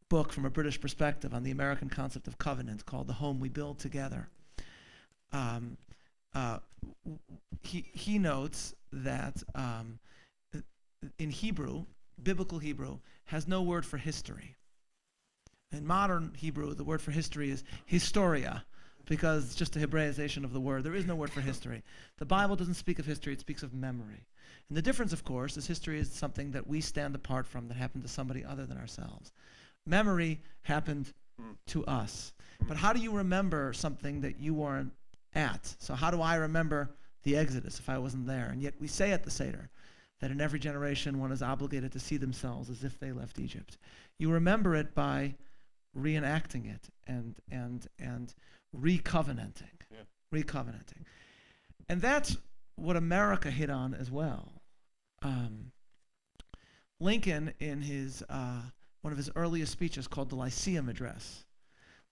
book from a British perspective on the American concept of covenant called The Home We Build Together, he notes that in Hebrew, biblical Hebrew has no word for history. In modern Hebrew, the word for history is historia, because it's just a Hebraization of the word. There is no word for history. The Bible doesn't speak of history, it speaks of memory. And the difference, of course, is history is something that we stand apart from, that happened to somebody other than ourselves. Memory happened to us. But how do you remember something that you weren't at? So how do I remember the Exodus if I wasn't there? And yet we say at the Seder that in every generation one is obligated to see themselves as if they left Egypt. You remember it by reenacting it and recovenanting. Recovenanting. And that's what America hit on as well. Lincoln, in his one of his earliest speeches called the Lyceum Address,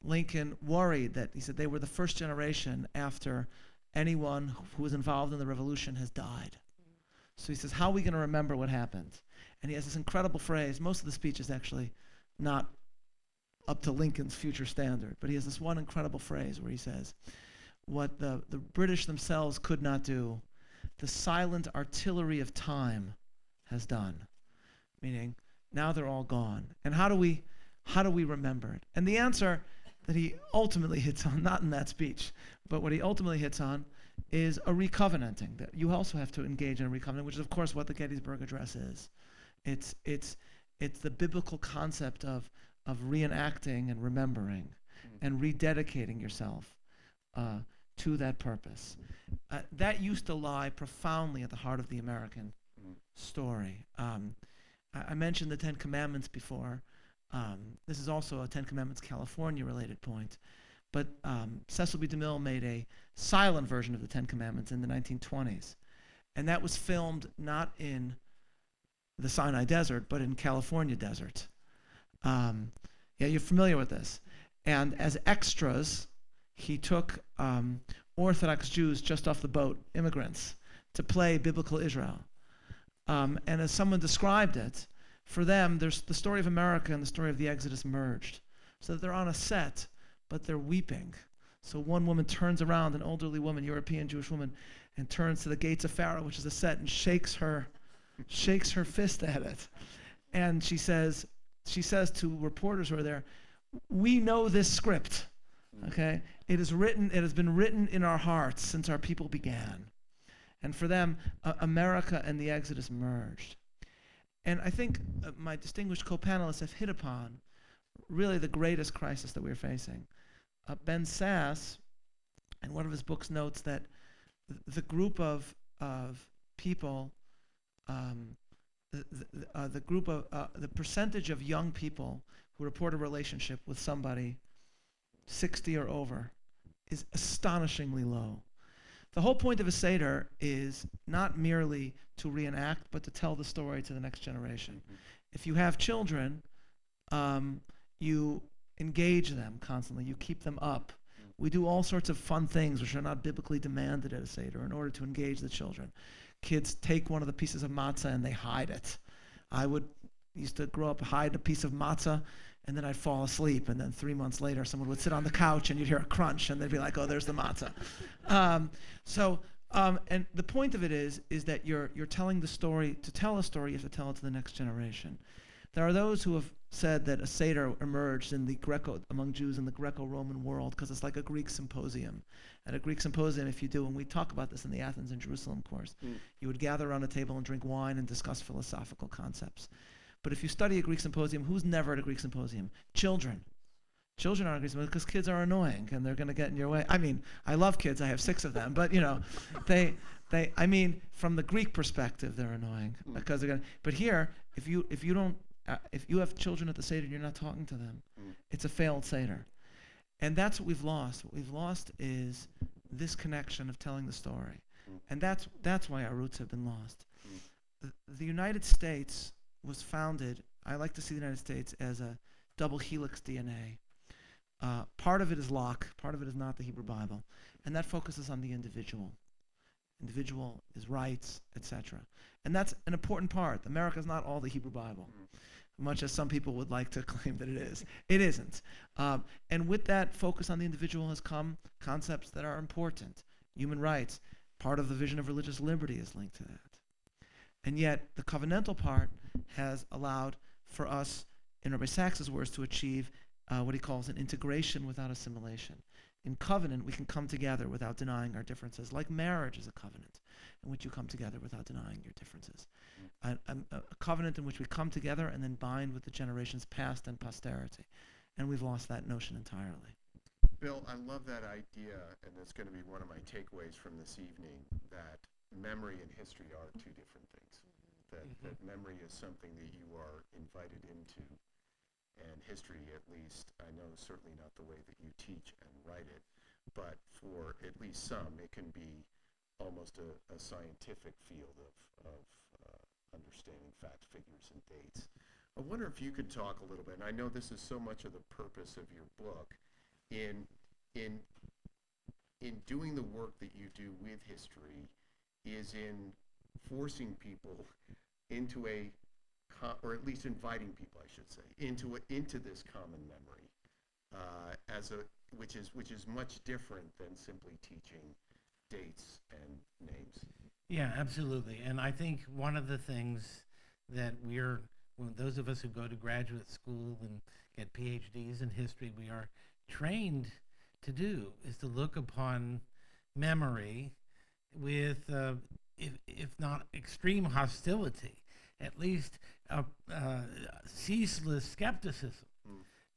Lincoln worried that, he said, they were the first generation after anyone who was involved in the revolution has died. So he says, how are we going to remember what happened? And he has this incredible phrase. Most of the speech is actually not up to Lincoln's future standard, but he has this one incredible phrase where he says, what the British themselves could not do, the silent artillery of time has done. meaning now they're all gone. And how do we remember it? And the answer that he ultimately hits on, not in that speech, but what he ultimately hits on is a recovenanting, that you also have to engage in a recovenant, which is of course what the Gettysburg Address is. It's the biblical concept of reenacting and remembering and rededicating yourself to that purpose. That used to lie profoundly at the heart of the American story. I mentioned the Ten Commandments before. This is also a Ten Commandments California related point. But Cecil B. DeMille made a silent version of the Ten Commandments in the 1920s. And that was filmed not in the Sinai Desert, but in California desert. Yeah, you're familiar with this. And as extras, he took Orthodox Jews just off the boat, immigrants, to play biblical Israel. And as someone described it, for them, there's the story of America and the story of the Exodus merged. So that they're on a set, but they're weeping. So one woman turns around, an elderly woman, European Jewish woman, and turns to the gates of Pharaoh, which is a set, and shakes her fist at it. And she says to reporters who are there, "We know this script, okay? It has been written in our hearts since our people began." And for them, America and the Exodus merged. And I think my distinguished co-panelists have hit upon really the greatest crisis that we're facing. Ben Sass, in one of his books, notes that the group of people, the percentage of young people who report a relationship with somebody 60 or over is astonishingly low. The whole point of a Seder is not merely to reenact, but to tell the story to the next generation. If you have children, you engage them constantly. You keep them up. We do all sorts of fun things which are not biblically demanded at a Seder in order to engage the children. Kids take one of the pieces of matzah and they hide it. I used to grow up, hide a piece of matzah, and then I'd fall asleep, and then 3 months later, someone would sit on the couch and you'd hear a crunch, and they'd be like, "Oh, there's the matzah." And the point of it is that you're telling the story. To tell a story, you have to tell it to the next generation. There are those who have said that a Seder emerged in among Jews in the Greco-Roman world because it's like a Greek symposium. At a Greek symposium, if you do, and we talk about this in the Athens and Jerusalem course, you would gather around a table and drink wine and discuss philosophical concepts. But if you study a Greek symposium, who's never at a Greek symposium? Children. Children are at a Greek symposium because kids are annoying and they're going to get in your way. I mean, I love kids. I have 6 of them. But, from the Greek perspective, they're annoying because they're going to. But here, if you have children at the Seder and you're not talking to them, it's a failed Seder. And that's what we've lost. What we've lost is this connection of telling the story. And that's why our roots have been lost. The United States was founded, I like to see the United States as a double helix DNA. Part of it is Locke, part of it is not the Hebrew Bible. And that focuses on the individual. Individual, his rights, etc. And that's an important part. America is not all the Hebrew Bible, much as some people would like to claim that it is. It isn't. And with that focus on the individual has come concepts that are important. Human rights, part of the vision of religious liberty is linked to that. And yet, the covenantal part has allowed for us, in Rabbi Sachs's words, to achieve what he calls an integration without assimilation. In covenant, we can come together without denying our differences, like marriage is a covenant in which you come together without denying your differences. A covenant in which we come together and then bind with the generations past and posterity. And we've lost that notion entirely. Bill, I love that idea, and it's going to be one of my takeaways from this evening, that memory and history are 2 different things. That memory is something that you are invited into, and history, at least, I know certainly not the way that you teach and write it, but for at least some, it can be almost a scientific field of understanding facts, figures, and dates. I wonder if you could talk a little bit, and I know this is so much of the purpose of your book, in doing the work that you do with history, is in forcing people into or at least inviting people, I should say, into this common memory, which is much different than simply teaching dates and names. Yeah, absolutely. And I think one of the things that we're when those of us who go to graduate school and get PhDs in history, we are trained to do, is to look upon memory with, if not extreme hostility, at least ceaseless skepticism.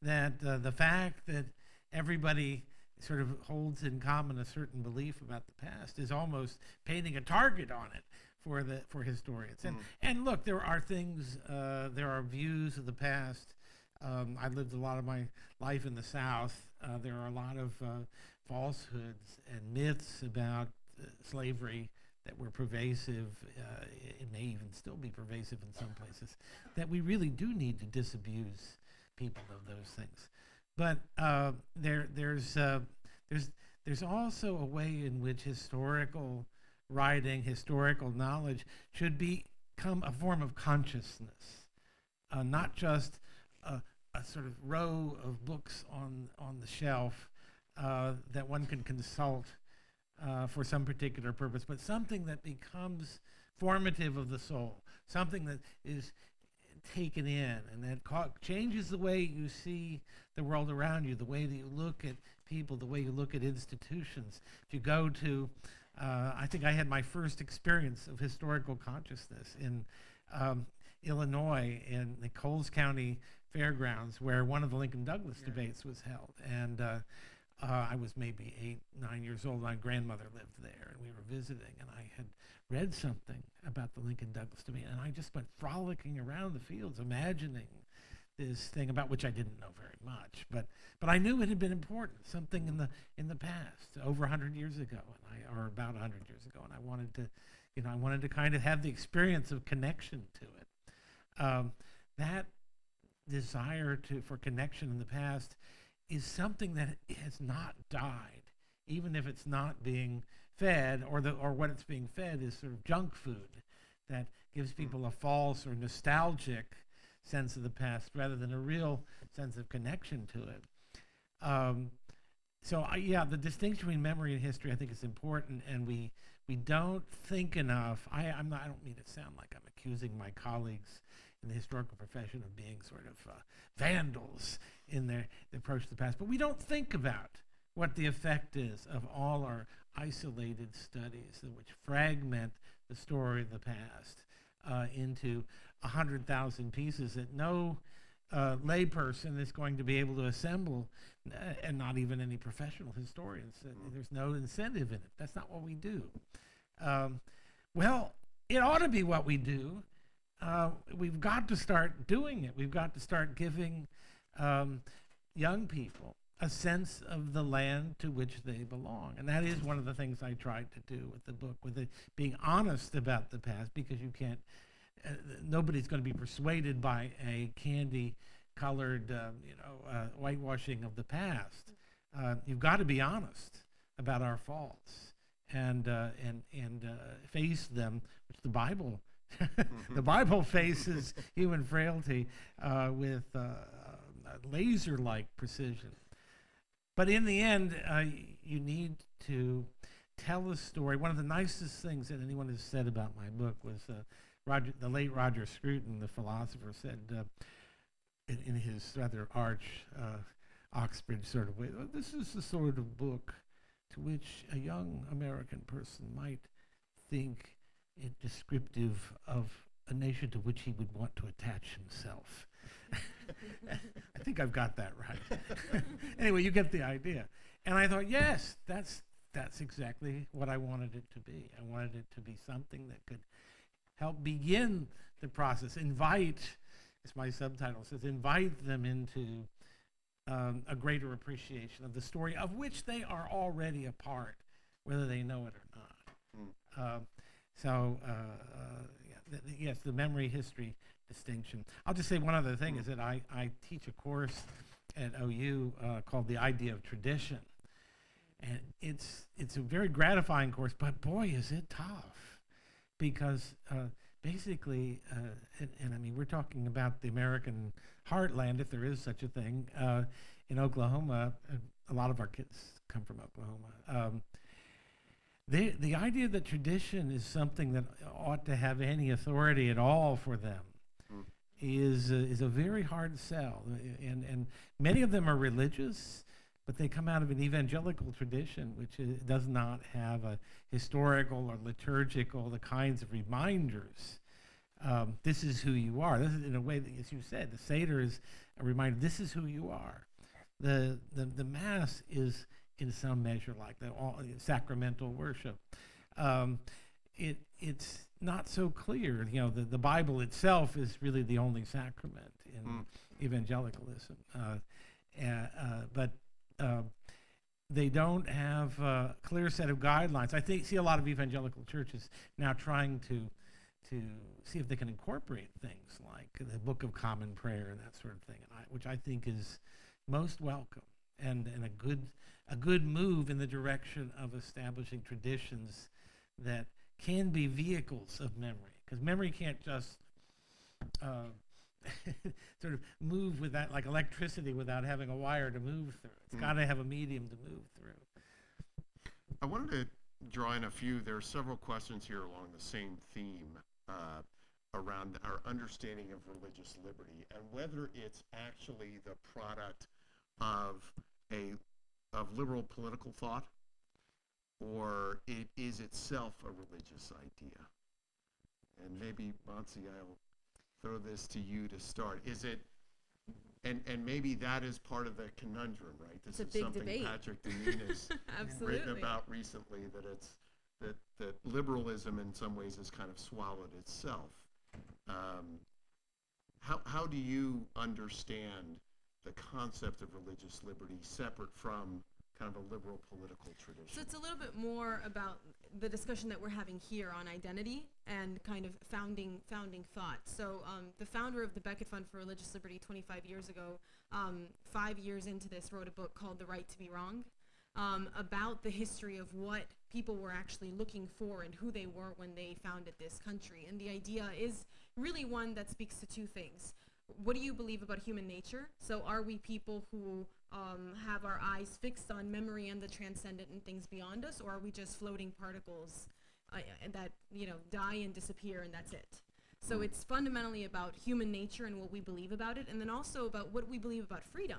That the fact that everybody sort of holds in common a certain belief about the past is almost painting a target on it for historians. And look, there are things, there are views of the past. I lived a lot of my life in the South. There are a lot of falsehoods and myths about slavery that were pervasive. It may even still be pervasive in some places. That we really do need to disabuse people of those things. But there's also a way in which historical writing, historical knowledge should become a form of consciousness, not just a sort of row of books on the shelf that one can consult for some particular purpose, but something that becomes formative of the soul, something that is taken in and that changes the way you see the world around you, the way that you look at people, the way you look at institutions. If you go to, I think I had my first experience of historical consciousness in Illinois, in the Coles County Fairgrounds, where one of the Lincoln-Douglas debates was held. And I was maybe 8, 9 years old. My grandmother lived there, and we were visiting, and I had read something about the Lincoln-Douglas debate, and I just went frolicking around the fields, imagining this thing about which I didn't know very much, but I knew it had been important, something in the past, over 100 years ago, or about 100 years ago, and I wanted to kind of have the experience of connection to it. That desire for connection in the past is something that has not died, even if it's not being fed, or what it's being fed is sort of junk food that gives people a false or nostalgic sense of the past rather than a real sense of connection to it. The distinction between memory and history, I think, is important, and we don't think enough. I don't mean to sound like I'm accusing my colleagues in the historical profession of being sort of vandals in their approach to the past, but we don't think about what the effect is of all our isolated studies which fragment the story of the past into 100,000 pieces that no layperson is going to be able to assemble, and not even any professional historians. There's no incentive in it. That's not what we do. Well, it ought to be what we do. We've got to start doing it. We've got to start giving young people a sense of the land to which they belong. And that is one of the things I tried to do with the book, with it being honest about the past, because you can't, nobody's going to be persuaded by a candy-colored, whitewashing of the past. You've got to be honest about our faults and face them, which the Bible the Bible faces human frailty with laser-like precision. But in the end, you need to tell a story. One of the nicest things that anyone has said about my book was the late Roger Scruton, the philosopher, said in his rather arch Oxbridge sort of way, this is the sort of book to which a young American person might think it descriptive of a nation to which he would want to attach himself. I think I've got that right. Anyway, you get the idea. And I thought, yes, that's exactly what I wanted it to be. I wanted it to be something that could help begin the process, invite, as my subtitle says, invite them into a greater appreciation of the story of which they are already a part, whether they know it or not. Yes, the memory-history distinction. I'll just say one other thing is that I teach a course at OU called The Idea of Tradition. And it's a very gratifying course, but boy, is it tough. Because basically, and I mean, we're talking about the American heartland, if there is such a thing. In Oklahoma, a lot of our kids come from Oklahoma. The idea that tradition is something that ought to have any authority at all for them is a very hard sell, and many of them are religious, but they come out of an evangelical tradition, which does not have a historical or liturgical, the kinds of reminders. This is who you are. This is, in a way, that, as you said, the Seder is a reminder. This is who you are. The Mass is, in some measure, like the sacramental worship. It's not so clear. You know, the Bible itself is really the only sacrament in evangelicalism. But they don't have a clear set of guidelines. I see a lot of evangelical churches now trying to see if they can incorporate things like the Book of Common Prayer and that sort of thing, which I think is most welcome and a good move in the direction of establishing traditions that can be vehicles of memory, because memory can't just sort of move without, like electricity, without having a wire to move through. It's got to have a medium to move through. I wanted to draw in a few. There are several questions here along the same theme around our understanding of religious liberty and whether it's actually the product of liberal political thought, or it is itself a religious idea. And maybe, Montse, I'll throw this to you to start. Is it, and maybe that is part of the conundrum, right? This It's a is big something debate. Patrick Deneen has written about recently, that liberalism in some ways has kind of swallowed itself. How do you understand the concept of religious liberty separate from kind of a liberal political tradition? So it's a little bit more about the discussion that we're having here on identity and kind of founding thought. So the founder of the Becket Fund for Religious Liberty 25 years ago, 5 years into this, wrote a book called The Right to Be Wrong, about the history of what people were actually looking for and who they were when they founded this country. And the idea is really one that speaks to two things. What do you believe about human nature? So are we people who have our eyes fixed on memory and the transcendent and things beyond us, or are we just floating particles that die and disappear and that's it? So it's fundamentally about human nature and what we believe about it, and then also about what we believe about freedom.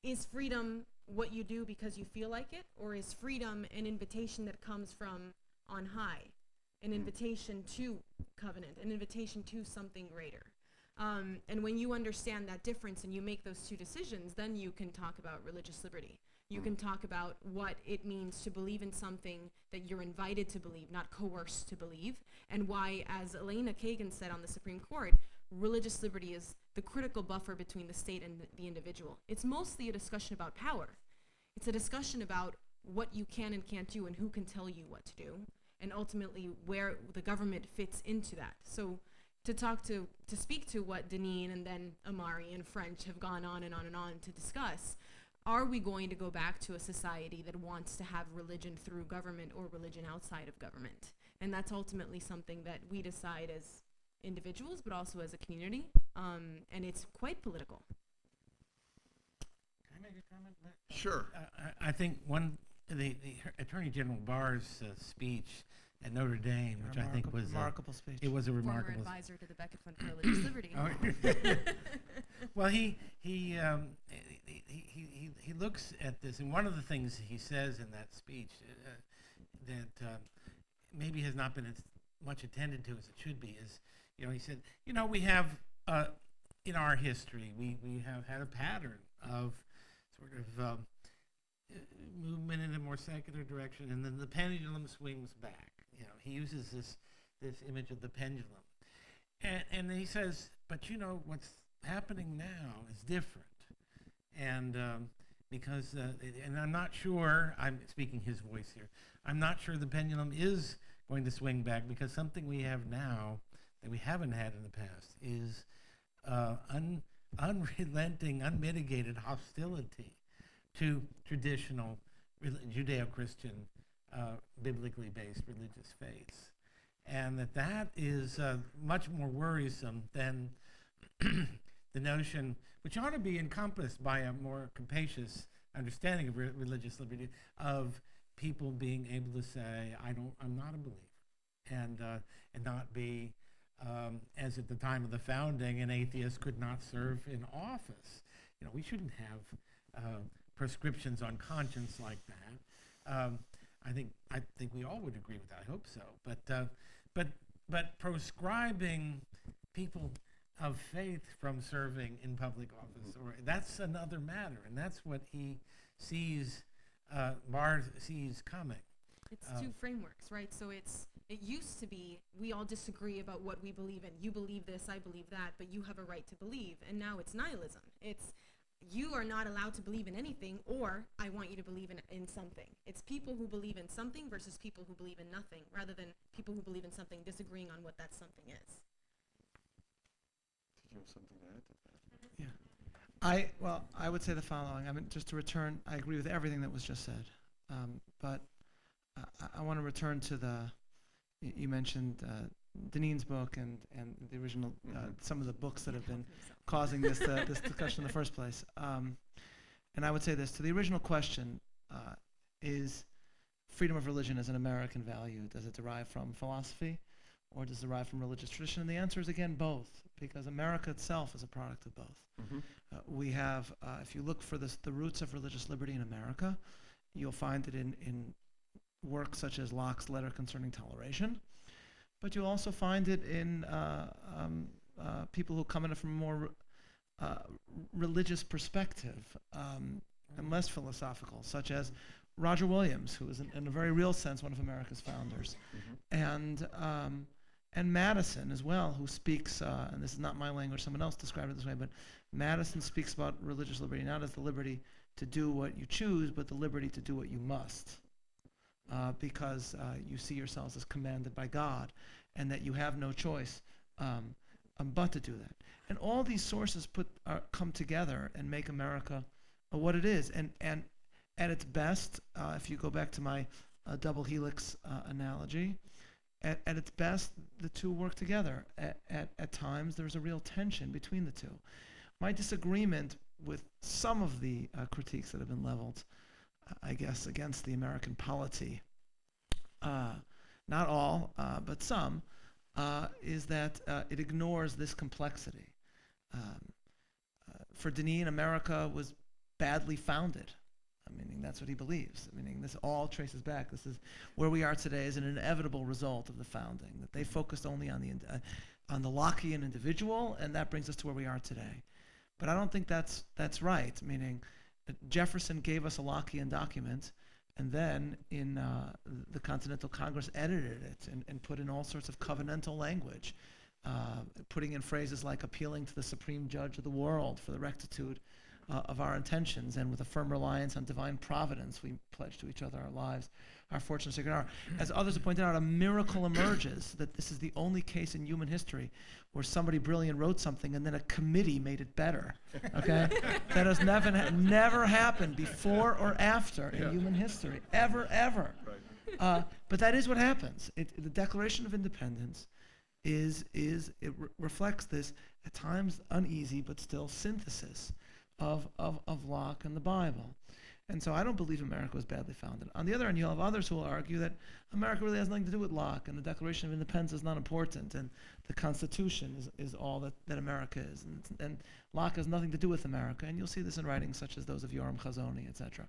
Is freedom what you do because you feel like it, or is freedom an invitation that comes from on high, an invitation to covenant, an invitation to something greater? And when you understand that difference and you make those two decisions, then you can talk about religious liberty. You can talk about what it means to believe in something that you're invited to believe, not coerced to believe, and why, as Elena Kagan said on the Supreme Court, religious liberty is the critical buffer between the state and the individual. It's mostly a discussion about power. It's a discussion about what you can and can't do and who can tell you what to do, and ultimately where the government fits into that. So to speak to what Deneen and then Amari and French have gone on and on and on to discuss, are we going to go back to a society that wants to have religion through government or religion outside of government? And that's ultimately something that we decide as individuals, but also as a community, and it's quite political. Can I make a comment? Sure. I think the Attorney General Barr's speech at Notre Dame, which I think was remarkable speech. It was a Former remarkable. advisor to the Becket Fund for Religious Liberty. Well, he looks at this, and one of the things he says in that speech that maybe has not been as much attended to as it should be is, he said, we have in our history we have had a pattern of sort of movement in a more secular direction, and then the pendulum swings back. He uses this image of the pendulum, and he says, but what's happening now is different, and because and I'm not sure, I'm speaking his voice here, I'm not sure the pendulum is going to swing back, because something we have now that we haven't had in the past is unrelenting, unmitigated hostility to traditional Judeo-Christian, biblically based religious faiths. And that is much more worrisome than the notion, which ought to be encompassed by a more capacious understanding of religious liberty, of people being able to say, I'm not a believer, and not be as at the time of the founding, an atheist could not serve in office. We shouldn't have prescriptions on conscience like that. I think we all would agree with that. I hope so. But proscribing people of faith from serving in public office, or that's another matter, and that's what he sees. Barr sees coming. It's two frameworks, right? So it used to be we all disagree about what we believe in. You believe this, I believe that, but you have a right to believe. And now it's nihilism. It's you are not allowed to believe in anything, or I want you to believe in something. It's people who believe in something versus people who believe in nothing, rather than people who believe in something disagreeing on what that something is. Did you have something to add to that? Yeah. I would say the following. I mean, just to return, I agree with everything that was just said. But I want to return to you mentioned Deneen's book and the original, some of the books that have been causing this discussion in the first place. And I would say this, to the original question, is freedom of religion as an American value, does it derive from philosophy or does it derive from religious tradition? And the answer is, again, both, because America itself is a product of both. We have, if you look for the roots of religious liberty in America, you'll find it in works such as Locke's Letter Concerning Toleration, but you'll also find it in people who come in from a more religious perspective and less philosophical, such as Roger Williams, who is in a very real sense one of America's founders, and Madison as well, who speaks, and this is not my language, someone else described it this way, but Madison speaks about religious liberty not as the liberty to do what you choose, but the liberty to do what you must. Because you see yourselves as commanded by God, and that you have no choice but to do that. And all these sources come together and make America what it is. And at its best, if you go back to my double helix analogy, at its best, the two work together. At times, there's a real tension between the two. My disagreement with some of the critiques that have been leveled, I guess, against the American polity, not all, but some, is that it ignores this complexity. For Deneen, America was badly founded. Meaning that's what he believes. Meaning this all traces back. This is where we are today is an inevitable result of the founding, that they focused only on the Lockean individual, and that brings us to where we are today. But I don't think that's right. Meaning Jefferson gave us a Lockean document, and then in the Continental Congress edited it and put in all sorts of covenantal language, putting in phrases like appealing to the supreme judge of the world for the rectitude of our intentions, and with a firm reliance on divine providence, we pledge to each other our lives, our fortune, sacred hour. As others have pointed out, a miracle emerges that this is the only case in human history where somebody brilliant wrote something and then a committee made it better. Okay, that has never happened before or after in human history, ever. But that is what happens. The Declaration of Independence reflects this at times uneasy but still synthesis of Locke and the Bible. And so I don't believe America was badly founded. On the other hand, you'll have others who will argue that America really has nothing to do with Locke, and the Declaration of Independence is not important, and the Constitution is all that America is. And Locke has nothing to do with America, and you'll see this in writings such as those of Yoram Chazoni, etc.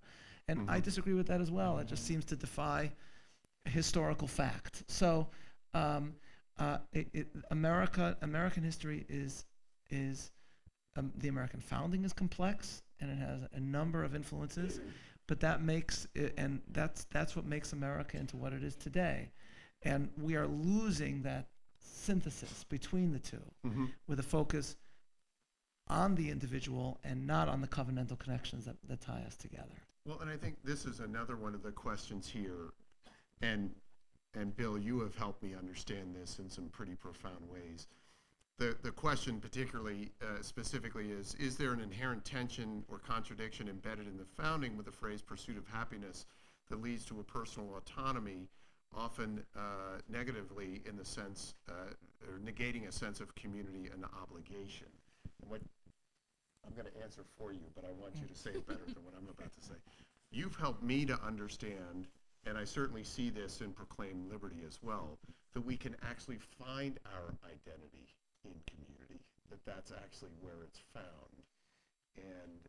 And I disagree with that as well. It just seems to defy historical fact. So American history is the American founding is complex, and it has a number of influences, but that makes it, and that's what makes America into what it is today. And we are losing that synthesis between the two, with a focus on the individual and not on the covenantal connections that tie us together. Well, and I think this is another one of the questions here, and Bill, you have helped me understand this in some pretty profound ways. The question particularly, specifically is there an inherent tension or contradiction embedded in the founding with the phrase pursuit of happiness that leads to a personal autonomy, often negatively in the sense, or negating a sense of community and obligation? And what I'm going to answer for you, but I want you to say it better than what I'm about to say. You've helped me to understand and I certainly see this in Proclaim Liberty as well, that we can actually find our identity in community, that's actually where it's found. And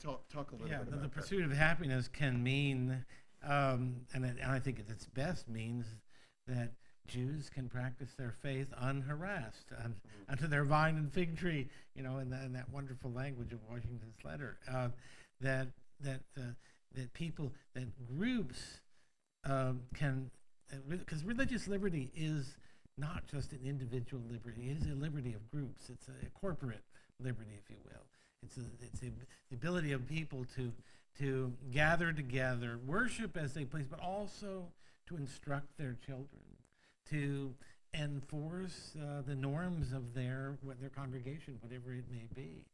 talk a little bit about the that. pursuit of happiness can mean, and I think at its best means that Jews can practice their faith unharassed unto their vine and fig tree, in that wonderful language of Washington's letter. That people, that groups can, because religious liberty is not just an individual liberty; it is a liberty of groups. It's a corporate liberty, if you will. It's the ability of people to gather together, worship as they please, but also to instruct their children, to enforce the norms of their congregation, whatever it may be.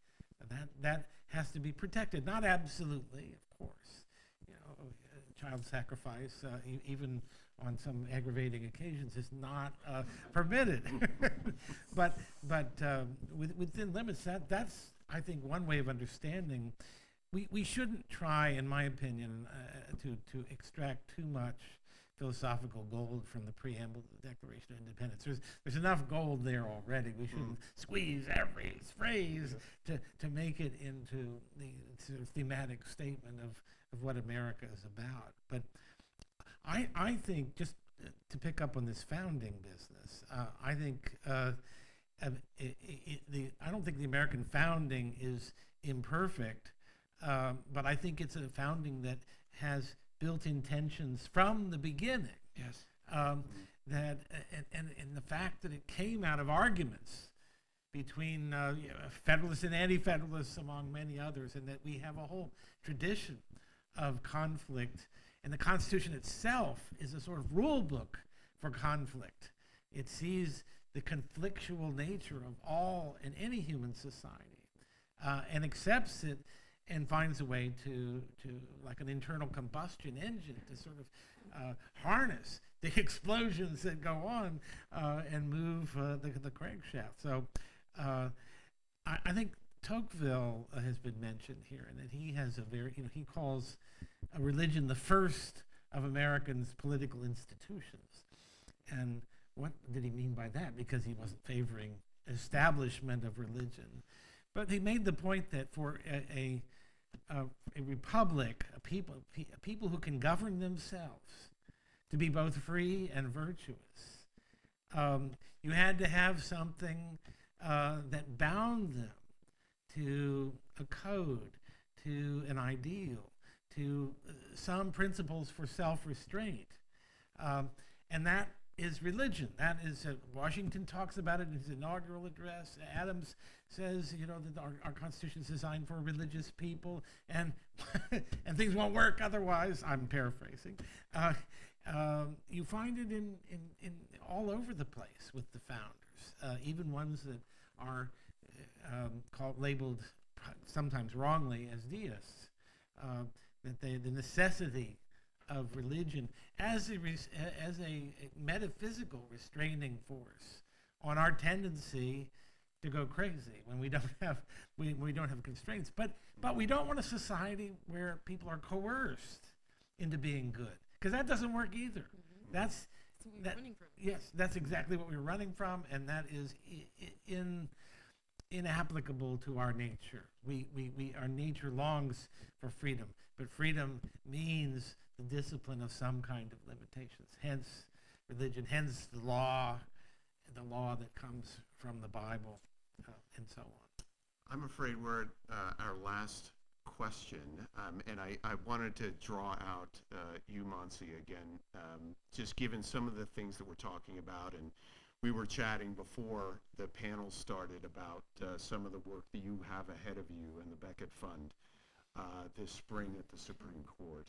That has to be protected, not absolutely, of course. Child sacrifice, even on some aggravating occasions, is not permitted. but within limits, that's I think one way of understanding. We shouldn't try, in my opinion, to extract too much philosophical gold from the preamble of the Declaration of Independence. There's enough gold there already. We shouldn't squeeze every phrase to make it into the sort of thematic statement of what America is about. But I think, just to pick up on this founding business, I think I don't think the American founding is imperfect, but I think it's a founding that has built-in tensions from the beginning. Yes. That and the fact that it came out of arguments between Federalists and Anti-Federalists, among many others, and that we have a whole tradition of conflict, and the Constitution itself is a sort of rule book for conflict. It sees the conflictual nature of all and any human society, and accepts it, and finds a way to like an internal combustion engine, to sort of harness the explosions that go on and move the crankshaft. So I think Tocqueville has been mentioned here, and that he has a very, he calls a religion the first of Americans' political institutions. And what did he mean by that? Because he wasn't favoring establishment of religion. But he made the point that for a republic, a people who can govern themselves, to be both free and virtuous, you had to have something that bound them to a code, to an ideal, to some principles for self-restraint. And that is religion. That is, Washington talks about it in his inaugural address. Adams says, that our Constitution is designed for a religious people, and and things won't work otherwise. I'm paraphrasing. You find it in all over the place with the founders, even ones that are labeled sometimes wrongly as deists. That the necessity of religion as a metaphysical restraining force on our tendency to go crazy when we don't have constraints. But we don't want a society where people are coerced into being good, because that doesn't work either. Mm-hmm. That's what we're running from. Yes, that's exactly what we're running from, and that is inapplicable to our nature. Our nature longs for freedom, but freedom means the discipline of some kind of limitations. Hence religion, hence the law that comes from the Bible, and so on. I'm afraid we're at our last question, and I wanted to draw out you, Montse, again, just given some of the things that we're talking about, and we were chatting before the panel started about some of the work that you have ahead of you in the Becket Fund this spring at the Supreme Court.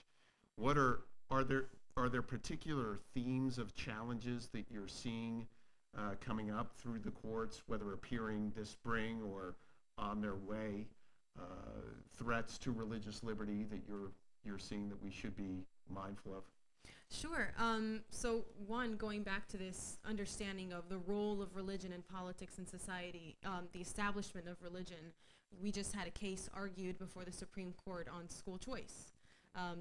What are there particular themes of challenges that you're seeing coming up through the courts, whether appearing this spring or on their way, threats to religious liberty that you're seeing that we should be mindful of? Sure. So one, going back to this understanding of the role of religion in politics and society, the establishment of religion, we just had a case argued before the Supreme Court on school choice.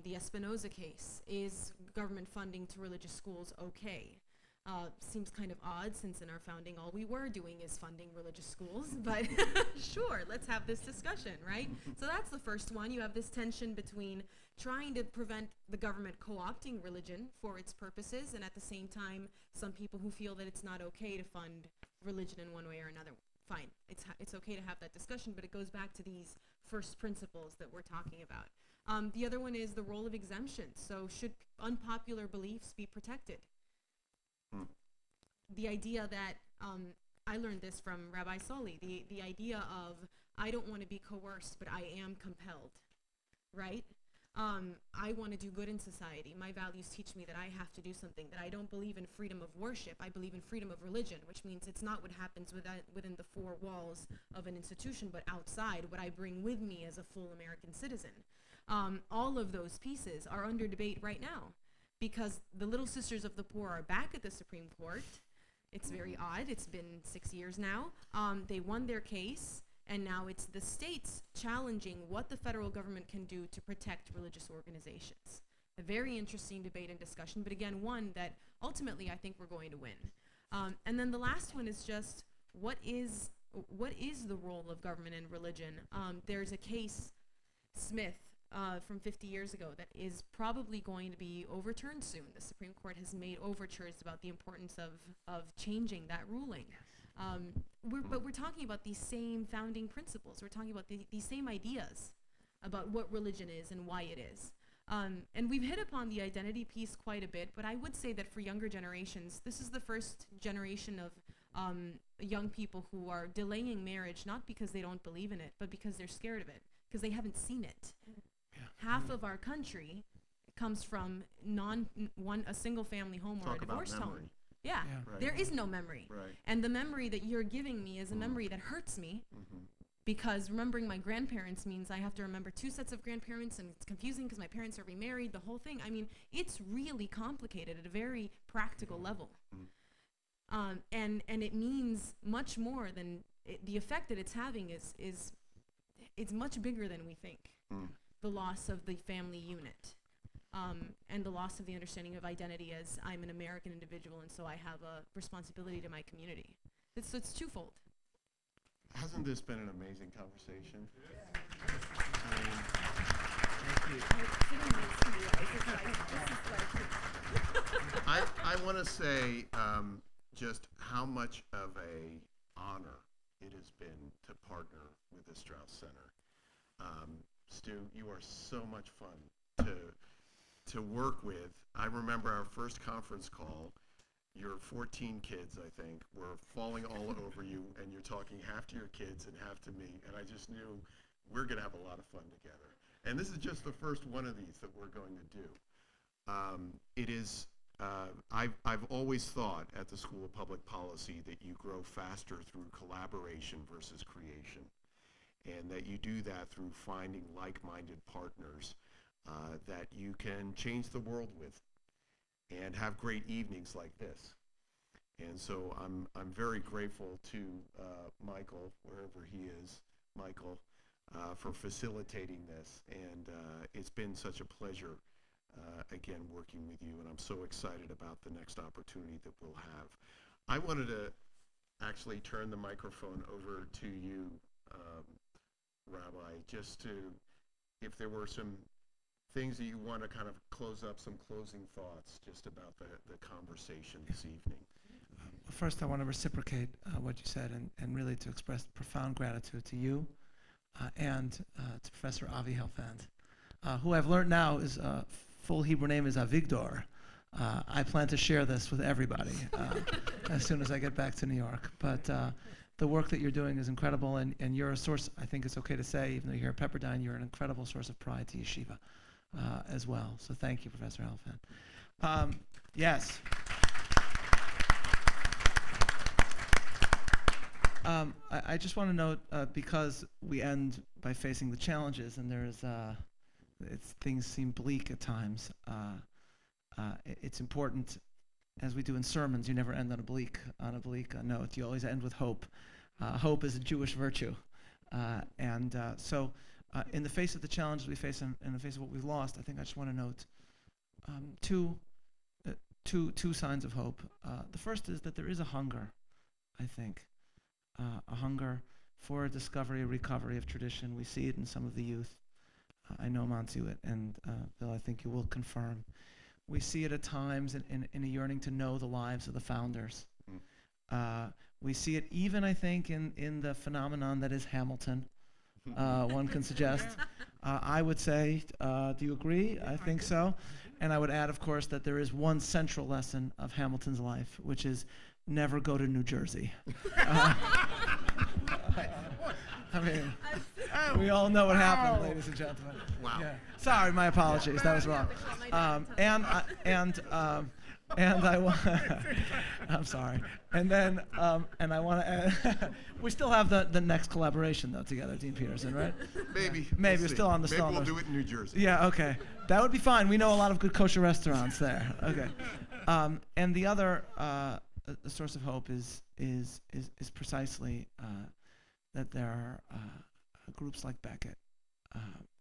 The Espinoza case, is government funding to religious schools okay? Seems kind of odd, since in our founding all we were doing is funding religious schools, but sure, let's have this discussion, right? So that's the first one. You have this tension between trying to prevent the government co-opting religion for its purposes, and at the same time, some people who feel that it's not okay to fund religion in one way or another. Fine, it's okay to have that discussion, but it goes back to these first principles that we're talking about. The other one is the role of exemptions. So should unpopular beliefs be protected? The idea that, I learned this from Rabbi Soli, the idea of, I don't want to be coerced, but I am compelled, right? I want to do good in society. My values teach me that I have to do something, that I don't believe in freedom of worship. I believe in freedom of religion, which means it's not what happens within the four walls of an institution, but outside, what I bring with me as a full American citizen. All of those pieces are under debate right now, because the Little Sisters of the Poor are back at the Supreme Court. It's very odd. It's been 6 years now. They won their case, and now it's the states challenging what the federal government can do to protect religious organizations. A very interesting debate and discussion, but again, one that ultimately I think we're going to win. And then the last one is just, what is the role of government and religion? There's a case, Smith, from 50 years ago, that is probably going to be overturned soon. The Supreme Court has made overtures about the importance of changing that ruling. But we're talking about these same founding principles. We're talking about these same ideas about what religion is and why it is. And we've hit upon the identity piece quite a bit, but I would say that for younger generations, this is the first generation of young people who are delaying marriage, not because they don't believe in it, but because they're scared of it, because they haven't seen it. Half of our country comes from a single family home or a divorced home. Yeah, Right. there is no memory. Right. And the memory that you're giving me is a memory that hurts me, because remembering my grandparents means I have to remember 2 sets of grandparents, and it's confusing because my parents are remarried, the whole thing. I mean, it's really complicated at a very practical level. And it means much more than the effect that it's having is it's much bigger than we think. The loss of the family unit, and the loss of the understanding of identity as I'm an American individual, and so I have a responsibility to my community. It's twofold. Hasn't this been an amazing conversation? I want to say just how much of a honor it has been to partner with the Straus Center. Stu, you are so much fun to work with. I remember our first conference call. Your 14 kids, I think, were falling all over you, and you're talking half to your kids and half to me, and I just knew we're going to have a lot of fun together. And this is just the first one of these that we're going to do. It is, I've always thought at the School of Public Policy that you grow faster through collaboration versus creation, and that you do that through finding like-minded partners that you can change the world with and have great evenings like this. And so I'm very grateful to Michael, wherever he is, Michael, for facilitating this. And it's been such a pleasure, again, working with you, and I'm so excited about the next opportunity that we'll have. I wanted to actually turn the microphone over to you, Rabbi, just to, if there were some things that you want to kind of close up, some closing thoughts just about the conversation this evening. First, I want to reciprocate what you said, and really to express profound gratitude to you and to Professor Avi Helfand, who I've learned now is full Hebrew name is Avigdor. I plan to share this with everybody as soon as I get back to New York. But the work that you're doing is incredible, and you're a source, I think it's okay to say, even though you're at Pepperdine, you're an incredible source of pride to Yeshiva as well. So thank you, Professor Helfand. Yes. I just want to note, because we end by facing the challenges, and there's things seem bleak at times. It's important, as we do in sermons, you never end on a bleak note. You always end with hope. Hope is a Jewish virtue, and so In the face of the challenges we face and in the face of what we've lost, I think I just want to note two signs of hope. The first is that there is a hunger, I think, a hunger for a discovery, a recovery of tradition. We see it in some of the youth. I know Montse and Bill, I think you will confirm. We see it at times in a yearning to know the lives of the founders. We see it even, I think, in the phenomenon that is Hamilton. One can suggest. I would say, do you agree? I think so. And I would add, of course, that there is one central lesson of Hamilton's life, which is never go to New Jersey. I mean, we all know what happened, ladies and gentlemen. Wow. Yeah. Sorry, my apologies. That was wrong. I'm sorry. And then, and I want to add, we still have the next collaboration though together, Dean Peterson, right? Maybe. Maybe We'll we're still on the Maybe stall. we'll do it in New Jersey. Yeah. Okay. That would be fine. We know a lot of good kosher restaurants there. Okay. And the other the source of hope is precisely that there are groups like Becket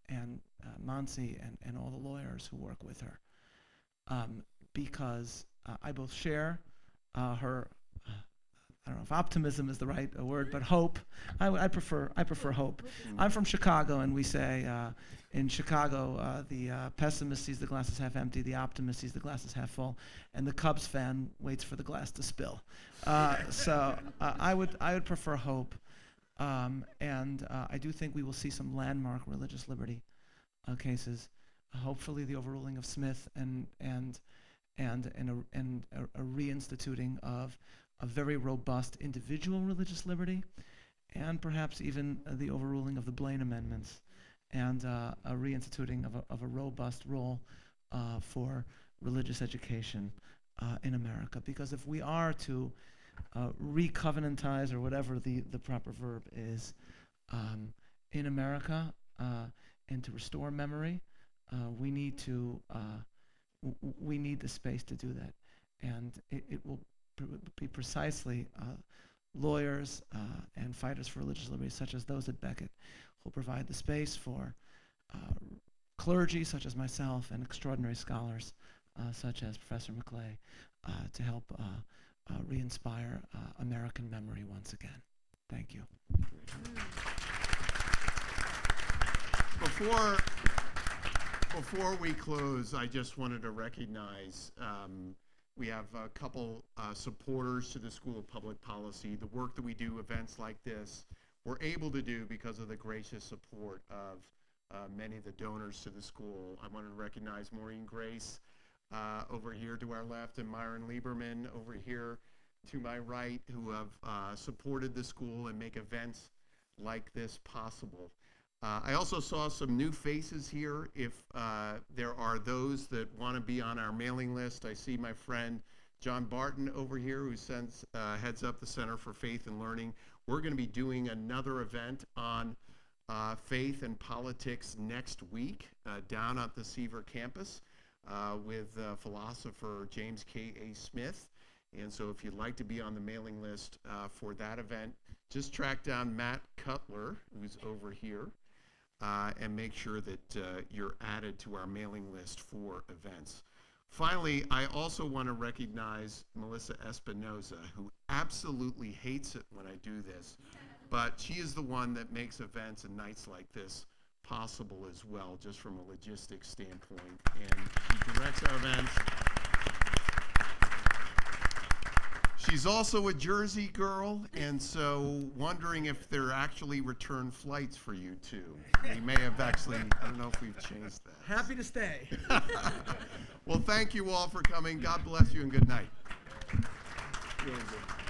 and Montse and all the lawyers who work with her, because I both share her. I don't know if optimism is the right word, but hope. I prefer hope. I'm from Chicago, and we say in Chicago the pessimist sees the glass as half empty, the optimist sees the glass as half full, and the Cubs fan waits for the glass to spill. So I would prefer hope, and I do think we will see some landmark religious liberty cases. Hopefully, the overruling of Smith and a reinstituting of a very robust individual religious liberty, and perhaps even the overruling of the Blaine amendments, and a reinstituting of a robust role for religious education in America. Because if we are to recovenantize, or whatever the proper verb is, in America, and to restore memory, we need the space to do that, and it will be precisely lawyers and fighters for religious liberty, such as those at Becket, who provide the space for clergy, such as myself, and extraordinary scholars, such as Professor McClay, to help re-inspire American memory once again. Thank you. Before we close, I just wanted to recognize we have a couple supporters to the School of Public Policy. The work that we do, events like this, we're able to do because of the gracious support of many of the donors to the school. I wanted to recognize Maureen Grace over here to our left, and Myron Lieberman over here to my right, who have supported the school and make events like this possible. I also saw some new faces here. If there are those that want to be on our mailing list, I see my friend John Barton over here, who heads up the Center for Faith and Learning. We're going to be doing another event on faith and politics next week down at the Seaver campus with philosopher James K.A. Smith. And so if you'd like to be on the mailing list for that event, just track down Matt Cutler, who's over here. And make sure that you're added to our mailing list for events. Finally, I also want to recognize Melissa Espinoza, who absolutely hates it when I do this, but she is the one that makes events and nights like this possible as well, just from a logistics standpoint, and she directs our events. She's also a Jersey girl, and so wondering if there are actually return flights for you too. We may have actually, I don't know if we've changed that. Happy to stay. Well, thank you all for coming. God bless you and good night. Really good.